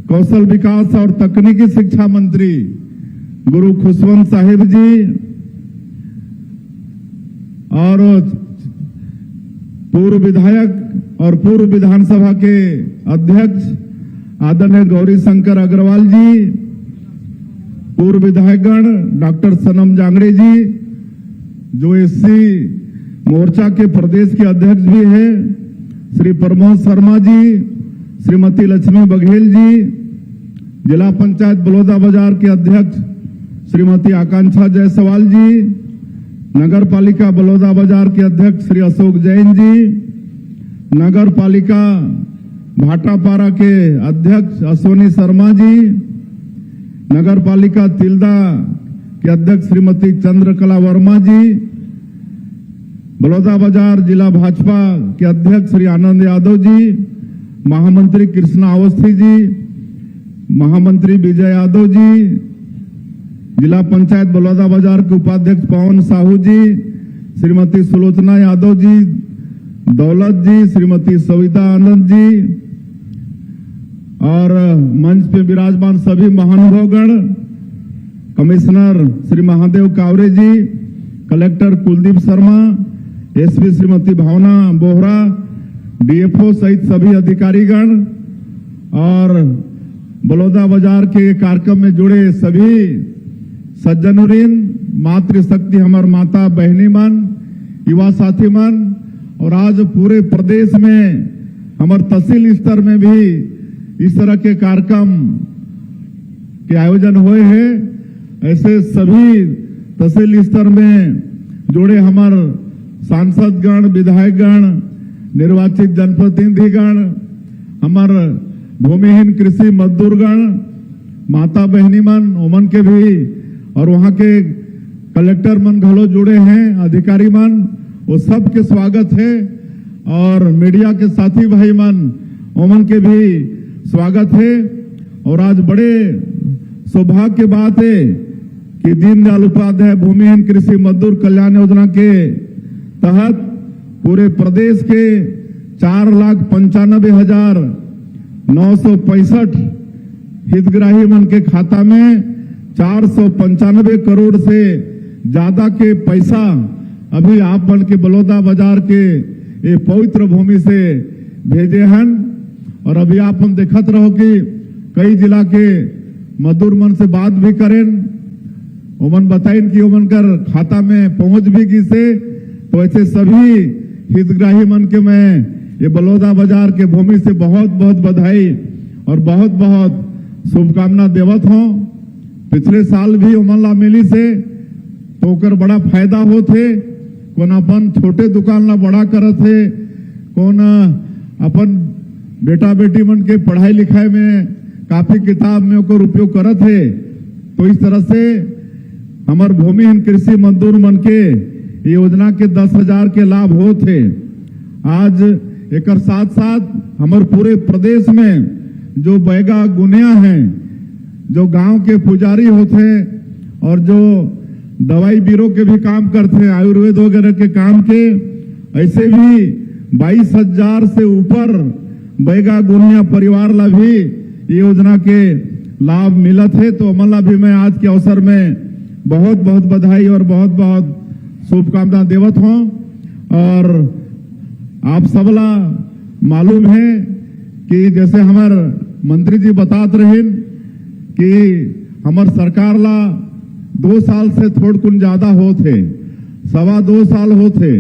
कौशल विकास और तकनीकी शिक्षा मंत्री गुरु खुशवंत साहिब जी और पूर्व विधायक और पूर्व विधानसभा के अध्यक्ष आदरणीय गौरी शंकर अग्रवाल जी, पूर्व विधायकगण डॉक्टर सनम जांगड़े जी, जो एससी मोर्चा के प्रदेश के अध्यक्ष भी हैं, श्री प्रमोद शर्मा जी, श्रीमती लक्ष्मी बघेल जी, जिला पंचायत बलौदा बाजार के अध्यक्ष श्रीमती आकांक्षा जायसवाल जी, नगर पालिका बलौदा बाजार के अध्यक्ष श्री अशोक जैन जी, नगर पालिका भाटापारा के अध्यक्ष अश्वनी शर्मा जी, नगर पालिका तिल्दा के अध्यक्ष श्रीमती चंद्रकला वर्मा जी, बलौदा बाजार जिला भाजपा के अध्यक्ष श्री आनंद यादव जी, महामंत्री कृष्णा अवस्थी जी, महामंत्री विजय यादव जी, जिला पंचायत बलौदा बाजार के उपाध्यक्ष पवन साहू जी, श्रीमती सुलोचना यादव जी, दौलत जी, श्रीमती सविता आनंद जी और मंच पे विराजमान सभी महानुभावगण, कमिश्नर श्री महादेव कावरे जी, कलेक्टर कुलदीप शर्मा, एसपी श्रीमती भावना बोहरा, डीएफओ सहित सभी अधिकारीगण और बलौदा बाजार के कार्यक्रम में जुड़े सभी सज्जनों, मातृशक्ति हमार माता बहनी मन, युवा साथी मन और आज पूरे प्रदेश में हमार तहसील स्तर में भी इस तरह के कार्यक्रम के आयोजन हुए हैं। ऐसे सभी तहसील स्तर में जुड़े हमार सांसदगण, विधायकगण, निर्वाचित जनप्रतिनिधिगण, हमार भूमिहीन कृषि मजदूरगण, माता बहनी मन, ओमन के भी और वहां के कलेक्टर मन घलो जुड़े हैं, अधिकारी मन, वो सब के स्वागत है और मीडिया के साथी भाई मन, ओमन के भी स्वागत है। और आज बड़े सौभाग्य की बात है कि दीनदयाल उपाध्याय भूमिहीन कृषि मजदूर कल्याण योजना के तहत पूरे प्रदेश के 4,95,965 हितग्राही मन के खाता में 495 करोड़ से ज्यादा के पैसा अभी आप मन के बलौदा बाजार के ये पवित्र भूमि से भेजे हैं। और अभी आप हम देखत रहो कि कई जिला के मजदूर मन से बात भी करें, ओमन बताइन कि ओमन कर खाता में पहुंच भी गई से। तो ऐसे सभी हितग्राही मन के मैं ये बलौदा बाजार के भूमि से बहुत बहुत बधाई और बहुत बहुत शुभकामना देवत हूं। पिछले साल भी ओमन ला मिली से तो ओकर बड़ा फायदा होते, कौन अपन छोटे दुकान ला बड़ा करत है, कौन अपन बेटा बेटी मन के पढ़ाई लिखाई में काफी किताब में ओकर उपयोग करत है। तो इस तरह से हमार भूमिहीन कृषि मजदूर मन के योजना के 10,000 के लाभ होते। आज एक साथ साथ हमारे पूरे प्रदेश में जो बैगा गुनिया हैं, जो गांव के पुजारी होते हैं और जो दवाई बीरो के भी काम करते हैं, आयुर्वेद वगैरह के काम के, ऐसे भी 22,000 से ऊपर बैगा गुनिया परिवार ला भी ये योजना के लाभ मिलत है। तो अमला भी मैं आज के अवसर में बहुत बहुत बधाई और बहुत बहुत शुभकामना देवत हूं। और आप सबला मालूम है कि जैसे हमार मंत्री जी बतात रहे कि हमार सरकार ला 2 साल से थोड़ कुन ज्यादा होते, 2.25 साल होते,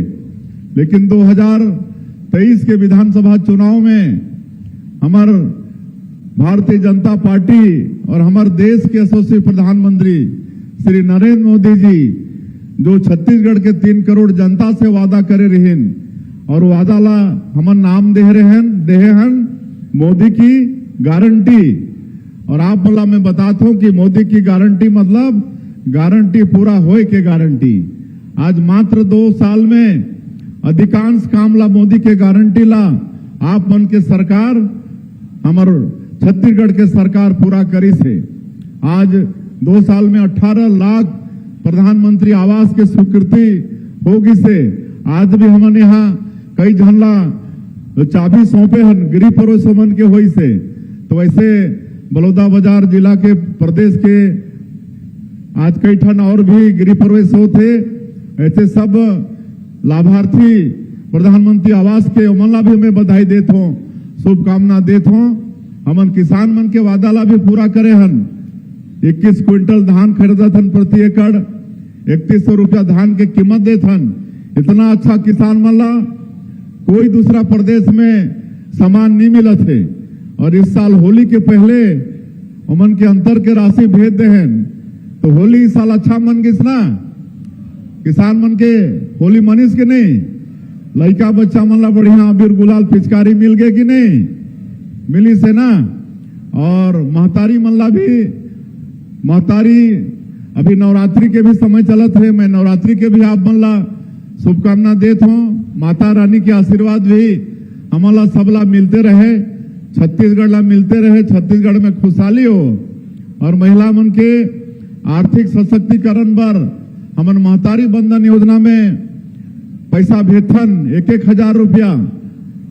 लेकिन 2023 के विधानसभा चुनाव में हमार भारतीय जनता पार्टी और हमारे देश के यशस्वी प्रधानमंत्री श्री नरेंद्र मोदी जी जो छत्तीसगढ़ के 3 करोड़ जनता से वादा करे रहें और वादा ला हमन नाम दे हैं मोदी की गारंटी। और आप मला मैं बताता हूं कि मोदी की गारंटी मतलब गारंटी पूरा होए के गारंटी। आज मात्र 2 साल में अधिकांश काम ला मोदी के गारंटी ला आप मन के सरकार, हमार छत्तीसगढ़ के सरकार पूरा करी से। आज 2 साल में 18 लाख प्रधानमंत्री आवास के स्वीकृति होगी से। आज भी हमने यहाँ कई झनला चाबी सौंपे हैं गिरी पड़ोस मन के होई से। तो ऐसे बलौदा बाजार जिला के प्रदेश के आज कई ठन और भी गिरी प्रवेश होते, ऐसे सब लाभार्थी प्रधानमंत्री आवास के ओमन ला भी हमें बधाई देत हो, शुभकामना देत हो। हमन किसान मन के वादा ला भी पूरा करे हन। 21 क्विंटल धान खरीदत हन प्रति एकड़, 3100 रुपया धान के कीमत देत हन। इतना अच्छा किसान मन ला कोई दूसरा प्रदेश में सामान नहीं मिलत है। और इस साल होली के पहले ओमन के अंतर के राशि भेज दे हैं, तो होली इस साल अच्छा मन गिस ना, किसान मन के होली मनीस के नहीं, लड़का बच्चा मन ला बढ़िया अबीर गुलाल पिचकारी मिल गए कि नहीं, मिली से ना। और महतारी मन ला भी, महतारी अभी नवरात्रि के भी समय चलत है, मैं नवरात्रि के भी आप मन ला शुभकामना देत हूँ। माता रानी के आशीर्वाद भी हमला सबला मिलते रहे, छत्तीसगढ़ ला मिलते रहे, छत्तीसगढ़ में खुशहाली हो। और महिला मन के आर्थिक सशक्तिकरण बर हमन महतारी बंधन योजना में पैसा भेजथन 1,000 रुपया।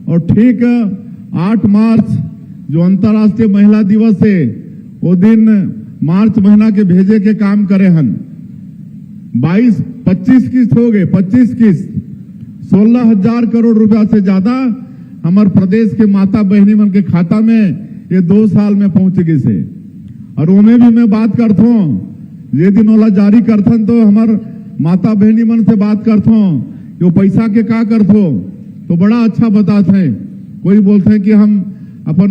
और ठीक 8 मार्च जो अंतर्राष्ट्रीय महिला दिवस है, वो दिन मार्च महीना के भेजे के काम करे हन। 25 किस्त हो गए, 25 किस्त 16,000 करोड़ रुपया से ज्यादा हमारे प्रदेश के माता बहनी मन के खाता में ये 2 साल में पहुंच गई से। और उन्हें भी मैं बात करता हूँ, ये दिन वाला जारी करथन तो हमार माता बहनी मन से बात करता हूँ कि वो पैसा के का करथो, तो बड़ा अच्छा बताते हैं। कोई बोलते हैं कि हम अपन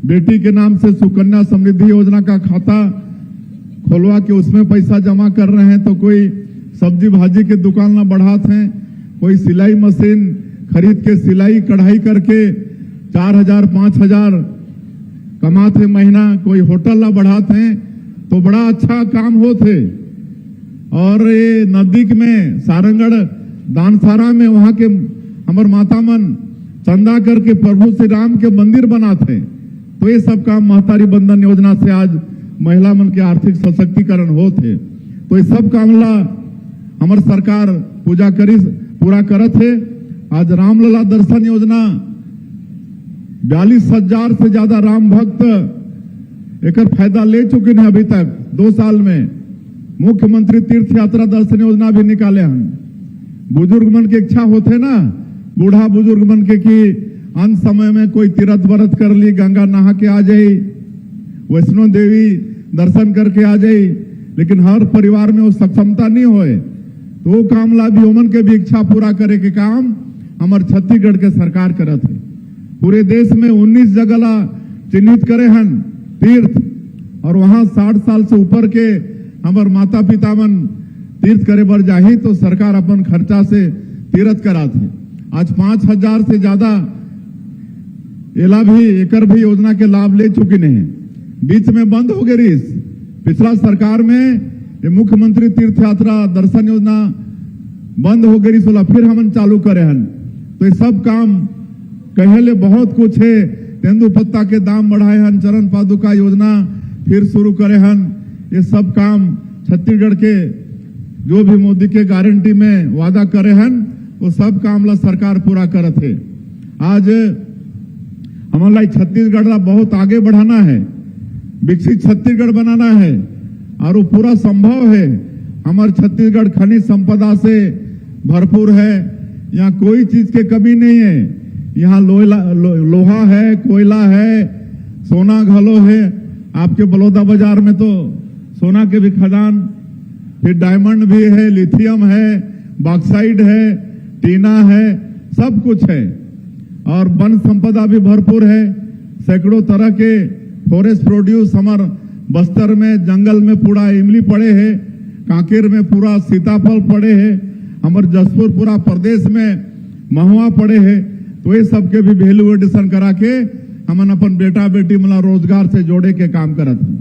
बेटी के नाम से सुकन्या समृद्धि योजना का खाता खोलवा के उसमें पैसा जमा कर रहे हैं, तो कोई सब्जी भाजी के दुकान ना बढ़ाते हैं, कोई सिलाई मशीन खरीद के सिलाई कढ़ाई करके 4,000 5,000 कमाते महीना, कोई होटल ला बढ़ाते हैं, तो बड़ा अच्छा काम होते। और ये नजदीक में सारंगढ़ दानसारा में वहां के हमार माता मन चंदा करके प्रभु श्री राम के मंदिर बनाते हैं। तो ये सब काम महतारी बंधन योजना से आज महिला मन के आर्थिक सशक्तिकरण होते। तो ये सब काम ला हमार सरकार पूरा करत है। आज रामलला दर्शन योजना 42,000 से ज्यादा राम भक्त एक फायदा ले चुके हैं अभी तक 2 साल में। मुख्यमंत्री तीर्थ यात्रा दर्शन योजना भी निकाले हैं। बुजुर्ग मन की इच्छा होते ना, बूढ़ा बुजुर्ग मन के कि अंत समय में कोई तीर्थ व्रत कर ली, गंगा नहा के आ जाई, वैष्णो देवी दर्शन करके आ जाई, लेकिन हर परिवार में वो सक्षमता नहीं होए, तो वो काम ला भी ओमन के भी इच्छा पूरा करे के काम हमारे छत्तीसगढ़ के सरकार करत है। पूरे देश में 19 जगह ला चिन्हित करे हन तीर्थ, और वहां 60 साल से ऊपर के हमारे माता पिता मन तीर्थ करे बर जाही तो सरकार अपन खर्चा से तीर्थ कराते। आज 5,000 से ज्यादा एला भी एकर भी योजना के लाभ ले चुके हैं। बीच में बंद हो गई, पिछला सरकार में ये मुख्यमंत्री तीर्थ यात्रा दर्शन योजना बंद हो गई, सोला फिर हम चालू करे हन। तो ये सब काम कहले बहुत कुछ है। तेंदुपत्ता के दाम बढ़ाए हन, चरण पादुका योजना फिर शुरू करे हन। ये सब काम छत्तीसगढ़ के जो भी मोदी के गारंटी में वादा करे हन, वो सब काम ला सरकार पूरा करत है। आज हमारा छत्तीसगढ़ ला बहुत आगे बढ़ाना है, विकसित छत्तीसगढ़ बनाना है, और वो पूरा संभव है। हमारे छत्तीसगढ़ खनिज संपदा से भरपूर है, यहाँ कोई चीज की कमी नहीं है। यहाँ लोहा है, कोयला है, सोना घलो है। आपके बलौदा बाजार में तो सोना के भी खदान, फिर डायमंड भी है, लिथियम है, बॉक्साइड है, टीना है, सब कुछ है। और वन संपदा भी भरपूर है, सैकड़ों तरह के फॉरेस्ट प्रोड्यूस हमारे बस्तर में जंगल में पूरा इमली पड़े है, कांकेर में पूरा सीताफल पड़े है, हमारे जसपुर पूरा प्रदेश में महुआ पड़े है। तो ये सबके भी वैल्यू एडिशन करा के हमन अपन बेटा बेटी मला रोजगार से जोड़े के काम करत हैं।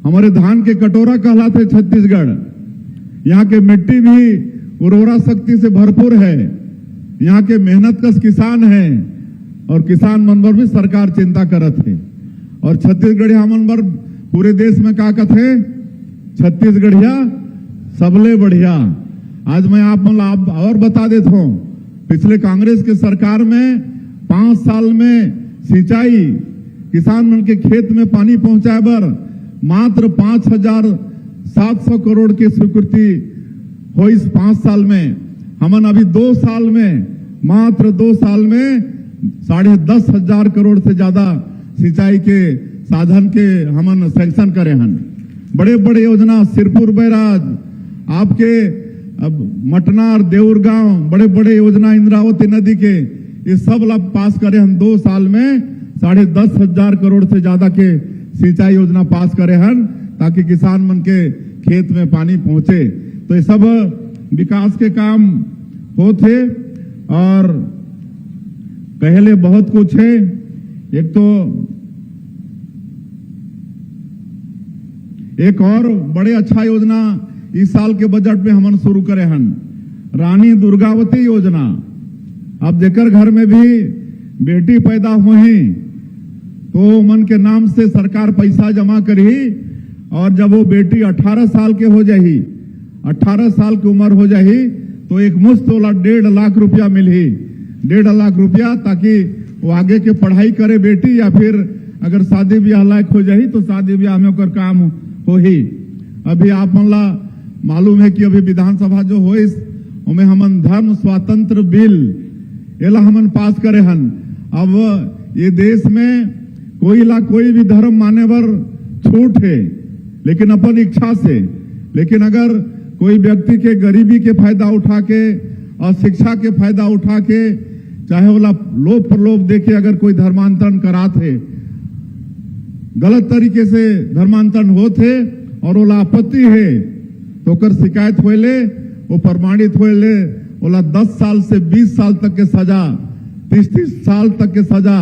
हमारे धान के कटोरा कहलाते छत्तीसगढ़। यहाँ के मिट्टी भी उर्वरा शक्ति से भरपूर है, यहाँ के मेहनत कश किसान हैं, और किसान मन पर भी सरकार चिंता करत है। और छत्तीसगढ़िया मन पर पूरे देश में का कथे, छत्तीसगढ़िया सबले बढ़िया। आज मैं आप मतलब और बता देता हूं, पिछले कांग्रेस के सरकार में 5 साल में सिंचाई किसान मन के खेत में पानी पहुंचाए बर मात्र 5,700 करोड़ की स्वीकृति हो इस 5 साल में। हमन अभी 2 साल में, मात्र 2 साल में 10,500 करोड़ से ज्यादा सिंचाई के साधन के हमन सैंक्शन करे हन। बड़े बड़े योजना, सिरपुर बैराज, आपके अब मटनार, देउरगांव, बड़े बड़े योजना, इंद्रावती नदी के, ये सब लाभ पास करे हम 2 साल में 10,500 करोड़ से ज्यादा के सिंचाई योजना पास करे हन, ताकि किसान मन के खेत में पानी पहुंचे। तो ये सब विकास के काम होते और पहले बहुत कुछ है। एक तो एक और बड़े अच्छा योजना इस साल के बजट में हमन शुरू करे हन, रानी दुर्गावती योजना। अब जेकर घर में भी बेटी पैदा होही तो मन के नाम से सरकार पैसा जमा करी, और जब वो बेटी 18 साल के हो जाही, 18 साल की उम्र हो जाही, तो एक मुश्त वाला 1.5 लाख रुपया मिलही, 1.5 लाख रुपया, ताकि वो आगे के पढ़ाई करे बेटी, या फिर अगर शादी ब्याह लायक हो जाही तो शादी ब्याह में ओकर काम हो ही। अभी आप मन ला मालूम है कि अभी विधानसभा जो हो, उसमें हमन धर्म स्वातंत्र बिल एला हमन पास करे हन। अब ये देश में कोई भी धर्म माने बर छूट है, लेकिन अपन इच्छा से। लेकिन अगर कोई व्यक्ति के गरीबी के फायदा उठा के और शिक्षा के फायदा उठा के, चाहे वाला लोभ प्रलोभ देके अगर कोई धर्मांतरण कराते, गलत तरीके से धर्मांतरण होते और वो आपत्ति है, तो कर शिकायत होले, वो प्रमाणित होले, ओला 10 साल से 20 साल तक के सजा, 30 साल तक के सजा,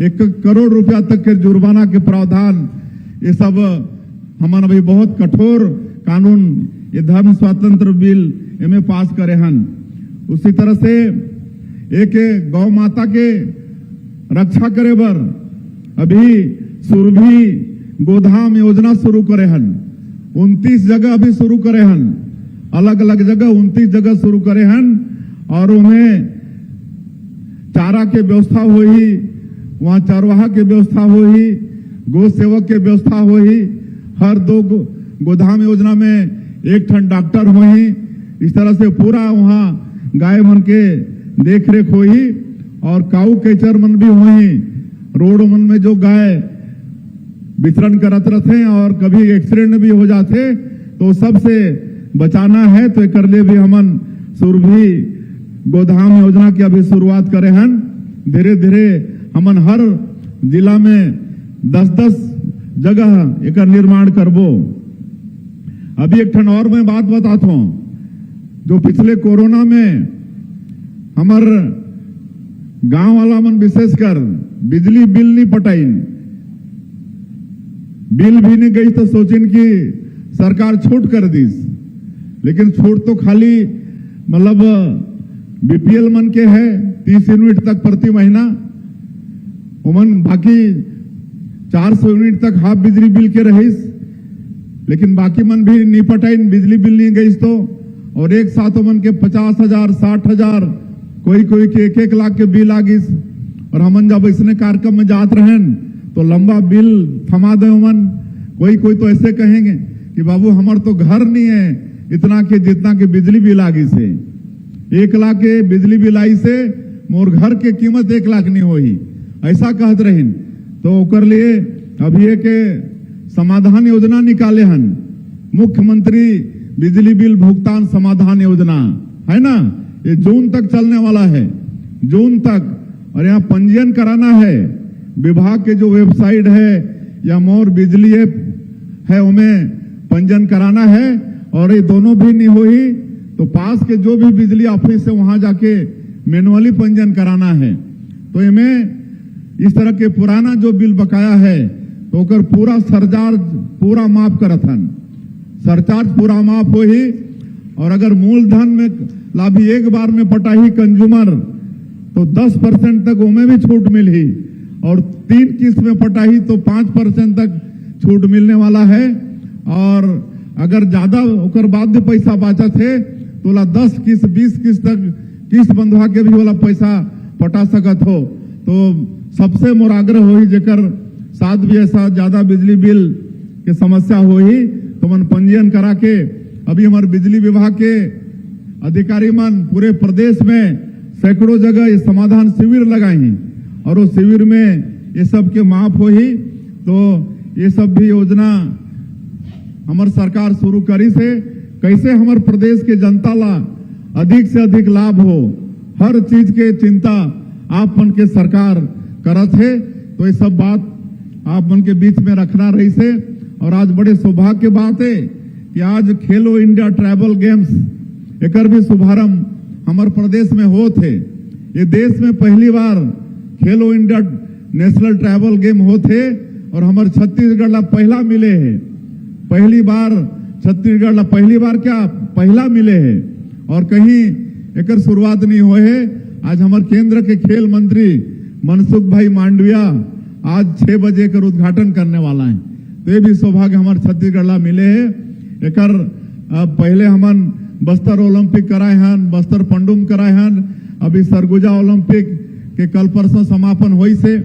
1 करोड़ रुपया तक के जुर्माना के प्रावधान, ये सब हमन अभी बहुत कठोर कानून, ये धर्म स्वतंत्र बिल इनमें पास करे हन। उसी तरह से एक गौ माता के रक्षा करे बर अभी सुरभि गोधाम योजना शुरू करे हन। 29 जगह अभी शुरू करे हन, अलग अलग जगह 29 जगह शुरू करे हन, और उन्हें चारा के व्यवस्था होही, वहां चरवाहा के व्यवस्था होही, गो सेवक के व्यवस्था होही, हर 2 गोधाम योजना में 1 ठन डॉक्टर होही। इस तरह से पूरा वहां गाय मन के देख रेख होही, और काऊ केचर मन भी होही। रोड मन में जो गाय विचरण करत रहते और कभी एक्सीडेंट भी हो जाते, तो सबसे बचाना है, तो कर लिए भी हमन सुरभि गोधाम योजना की अभी शुरुआत करे हन। धीरे धीरे हमन हर जिला में 10-10 जगह एक निर्माण करबो। अभी एक ठन और मैं बात बताता हूं, जो पिछले कोरोना में हमार गांव वाला मन विशेषकर बिजली बिल नहीं पटाइन, बिल भी नहीं गई, तो सोचिन कि सरकार छूट कर दी, लेकिन छूट तो खाली मतलब बीपीएल मन के है 30 यूनिट तक प्रति महीना, उमन बाकी 400 यूनिट तक हाफ बिजली बिल के रहीस, लेकिन बाकी मन भी नहीं पटाइन, बिजली बिल नहीं गई तो, और एक साथ उमन के 50,000 60,000 कोई के 1-1 लाख के बिल आ गई। और हमन जब इसने कार्यक्रम में जात रहें तो लंबा बिल थमा दे उमन। कोई तो ऐसे कहेंगे कि बाबू हमार तो घर नहीं है इतना के जितना के बिजली बिल आ गई से, 1 लाख के बिजली बिल आई से मोर घर के कीमत 1 लाख नहीं होही, ऐसा कहत रहीन। तो ओकर लिए अभी एक समाधान योजना निकाले हन, मुख्यमंत्री बिजली बिल भुगतान समाधान योजना है ना, ये जून तक चलने वाला है, जून तक। और यहाँ पंजीयन कराना है, विभाग के जो वेबसाइट है या मोर बिजली ऐप है उनमें पंजीयन कराना है। और ये दोनों भी नहीं हुई तो पास के जो भी बिजली ऑफिस है वहां जाके मैनुअली पंजीयन कराना है। तो इनमें इस तरह के पुराना जो बिल बकाया है तो ओकर पूरा सरचार्ज पूरा माफ करत हन, सरचार्ज पूरा माफ हो ही। और अगर मूलधन में लाभी एक बार में पटाही कंज्यूमर तो 10% तक उनमें भी छूट मिली, और 3 किस्त में पटाही तो 5% तक छूट मिलने वाला है। और अगर ज्यादा ओकर बाद भी पैसा बचत है तो 10 किस्त 20 किस्त तक किस्त बंधवा के भी वाला पैसा पटा सकत हो। तो सबसे मोर आग्रह हो जेकर साथ भी ऐसा ज्यादा बिजली बिल के समस्या हो ही तो मन पंजीयन करा के, अभी हमारे बिजली विभाग के अधिकारी मन पूरे प्रदेश में सैकड़ों जगह ये समाधान शिविर लगाए हैं और उस शिविर में ये सब के माफ हो ही तो ये सब भी योजना हमार सरकार शुरू करी से कैसे हमारे प्रदेश के जनता ला अधिक से अधिक लाभ हो, हर चीज के चिंता आप मन के सरकार करत है। तो ये सब बात आप मन के बीच में रखना रही से। और आज बड़े सौभाग्य की बात है कि आज खेलो इंडिया ट्रैवल गेम्स एकर भी शुभारंभ हमारे प्रदेश में हो थे। ये देश में पहली बार खेलो इंडिया नेशनल ट्रैवल गेम हो थे और हमारे छत्तीसगढ़ ला पहला मिले है। पहली बार छत्तीसगढ़ ला पहली बार क्या पहला मिले है और कहीं एकर शुरुआत नहीं हुए है। आज हमारे केंद्र के खेल मंत्री मनसुख भाई मांडविया आज 6 बजे का उद्घाटन करने वाला है। तो ये भी सौभाग्य हमारे छत्तीसगढ़ ला मिले है। एकर पहले हमन बस्तर ओलंपिक कराए हन, बस्तर पंडुम कराए हन, अभी सरगुजा ओलंपिक के कल परसों समापन हुई से।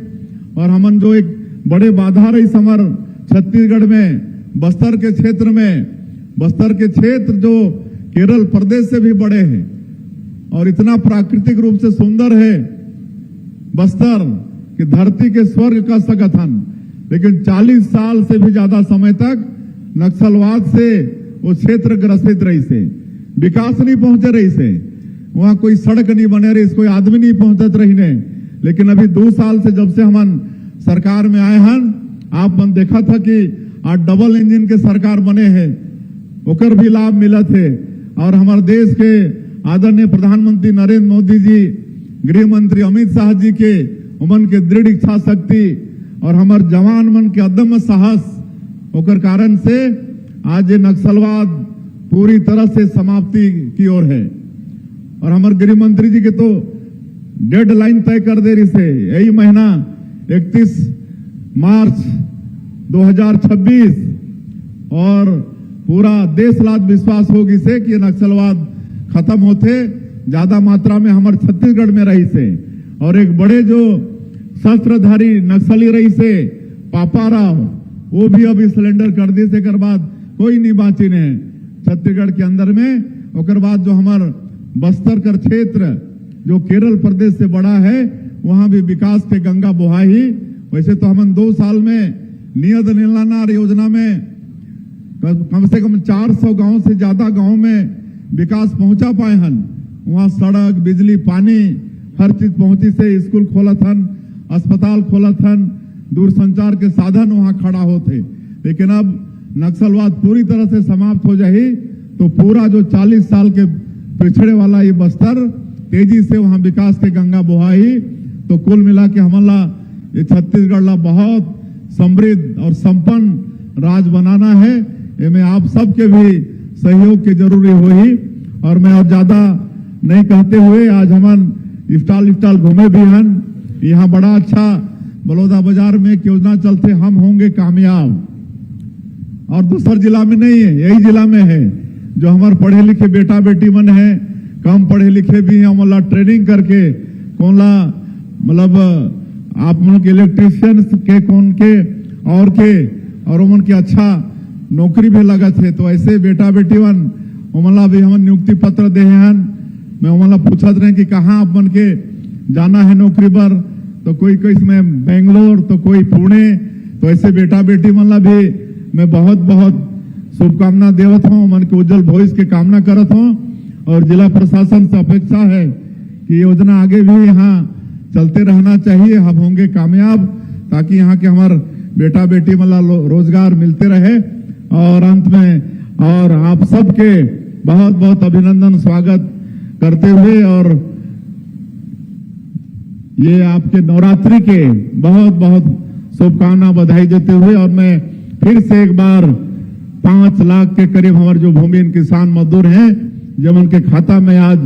और हमन जो एक बड़े बाधा रही समर छत्तीसगढ़ में बस्तर के क्षेत्र में, बस्तर के क्षेत्र जो केरल प्रदेश से भी बड़े हैं और इतना प्राकृतिक रूप से सुंदर है बस्तर कि धरती के स्वर्ग का संगठन, लेकिन 40 साल से भी ज्यादा समय तक नक्सलवाद से वो क्षेत्र ग्रसित रही से, विकास नहीं पहुंचे रही से, वहां कोई सड़क नहीं बने रही, कोई आदमी नहीं पहुंचत रही ने। लेकिन अभी 2 साल से जब से हम सरकार में आए हैं, आप मन देखा था कि आज डबल इंजन के सरकार बने हैं, ओकर भी लाभ मिला थे। और हमारे देश के आदरणीय प्रधानमंत्री नरेंद्र मोदी जी, गृह मंत्री अमित शाह जी के उमन के दृढ़ इच्छा शक्ति और हमारे जवान मन के अदम्य साहस ओकर कारण से आज ये नक्सलवाद पूरी तरह से समाप्ति की ओर है। और हमारे गृह मंत्री जी के तो डेडलाइन तय कर दे रही से, यही महीना 31 मार्च 2026 और पूरा देश लाद विश्वास होगी से कि नक्सलवाद खत्म होते ज्यादा मात्रा में हमारे छत्तीसगढ़ में रही से। और एक बड़े जो शस्त्रधारी नक्सली रही से पापाराव, वो भी अभी सिलेंडर कर दी से कर बाद कोई नहीं बाची ने छत्तीसगढ़ के अंदर में। ओकर बाद जो हमार बस्तर कर क्षेत्र जो केरल प्रदेश से बड़ा है, वहां भी विकास के गंगा बहाई। वैसे तो हम 2 साल में नियत नीलानार योजना में कम से कम 400 गांव से ज्यादा गांव में विकास पहुंचा पाए हन। वहां सड़क, बिजली, पानी हर चीज पहुंची से, स्कूल खोलत हन, अस्पताल खोलत हन, दूरसंचार के साधन वहां खड़ा होते। लेकिन अब नक्सलवाद पूरी तरह से समाप्त हो जाए तो पूरा जो 40 साल के पिछड़े वाला ये बस्तर तेजी से वहां विकास के गंगा बहाई। तो कुल मिला के हमारा ये छत्तीसगढ़ ला बहुत समृद्ध और संपन्न राज बनाना है। इसमें आप सबके भी सहयोग की जरूरी हुई। और मैं और ज्यादा नहीं कहते हुए आज हम स्टाल घूमे भी हन। यहाँ बड़ा अच्छा बलौदा बाजार में एक योजना चलते हम होंगे कामयाब, और दूसर जिला में नहीं है, यही जिला में है। जो हमारे पढ़े लिखे बेटा बेटी मन है, कम पढ़े लिखे भी हैं, मतलब ट्रेनिंग करके कौनला मतलब आप मन के इलेक्ट्रीशियन के कौन के और उमन के अच्छा नौकरी भी लगा थे। तो ऐसे बेटा बेटी मन उमला भी हम नियुक्ति पत्र दे हन। मैं उमला पूछत रहे कि कहाँ आप मन के जाना है नौकरी पर, तो कोई इसमें बेंगलोर, तो कोई पुणे। तो ऐसे बेटा बेटी मनला भी मैं बहुत बहुत शुभकामना देवत हूँ, मन के उज्जवल भविष्य की कामना करत हूँ। और जिला प्रशासन से अपेक्षा है कि योजना आगे भी यहाँ चलते रहना चाहिए, हम होंगे कामयाब, ताकि यहाँ के हमारे बेटा बेटी मला रोजगार मिलते रहे। और अंत में और आप सबके बहुत बहुत अभिनंदन स्वागत करते हुए और ये आपके नवरात्रि के बहुत बहुत शुभकामना बधाई देते हुए, और मैं फिर से एक बार 5 लाख के करीब हमारे जो भूमिहीन किसान मजदूर हैं, जब उनके खाता में आज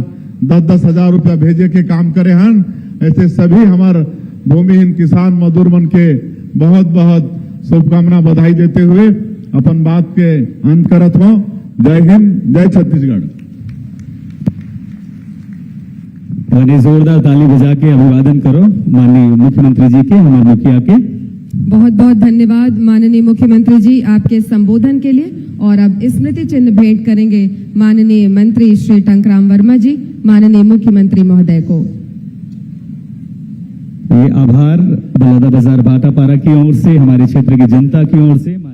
10-10 हजार रुपया भेजे के काम करे हन, ऐसे सभी हमारे भूमिहीन किसान मजदूर मन के बहुत बहुत शुभकामना बधाई देते हुए अपन बात के अंत करत हूं। जय हिंद, जय छत्तीसगढ़। जोरदार ताली बजा के अभिवादन करो माननीय मुख्यमंत्री जी के, हमारे मुखिया के। बहुत बहुत धन्यवाद माननीय मुख्यमंत्री जी आपके संबोधन के लिए। और अब स्मृति चिन्ह भेंट करेंगे माननीय मंत्री श्री टंकराम वर्मा जी माननीय मुख्यमंत्री महोदय को। ये आभार बलौदाबाजार भाटापारा की ओर से, हमारे क्षेत्र की जनता की ओर से।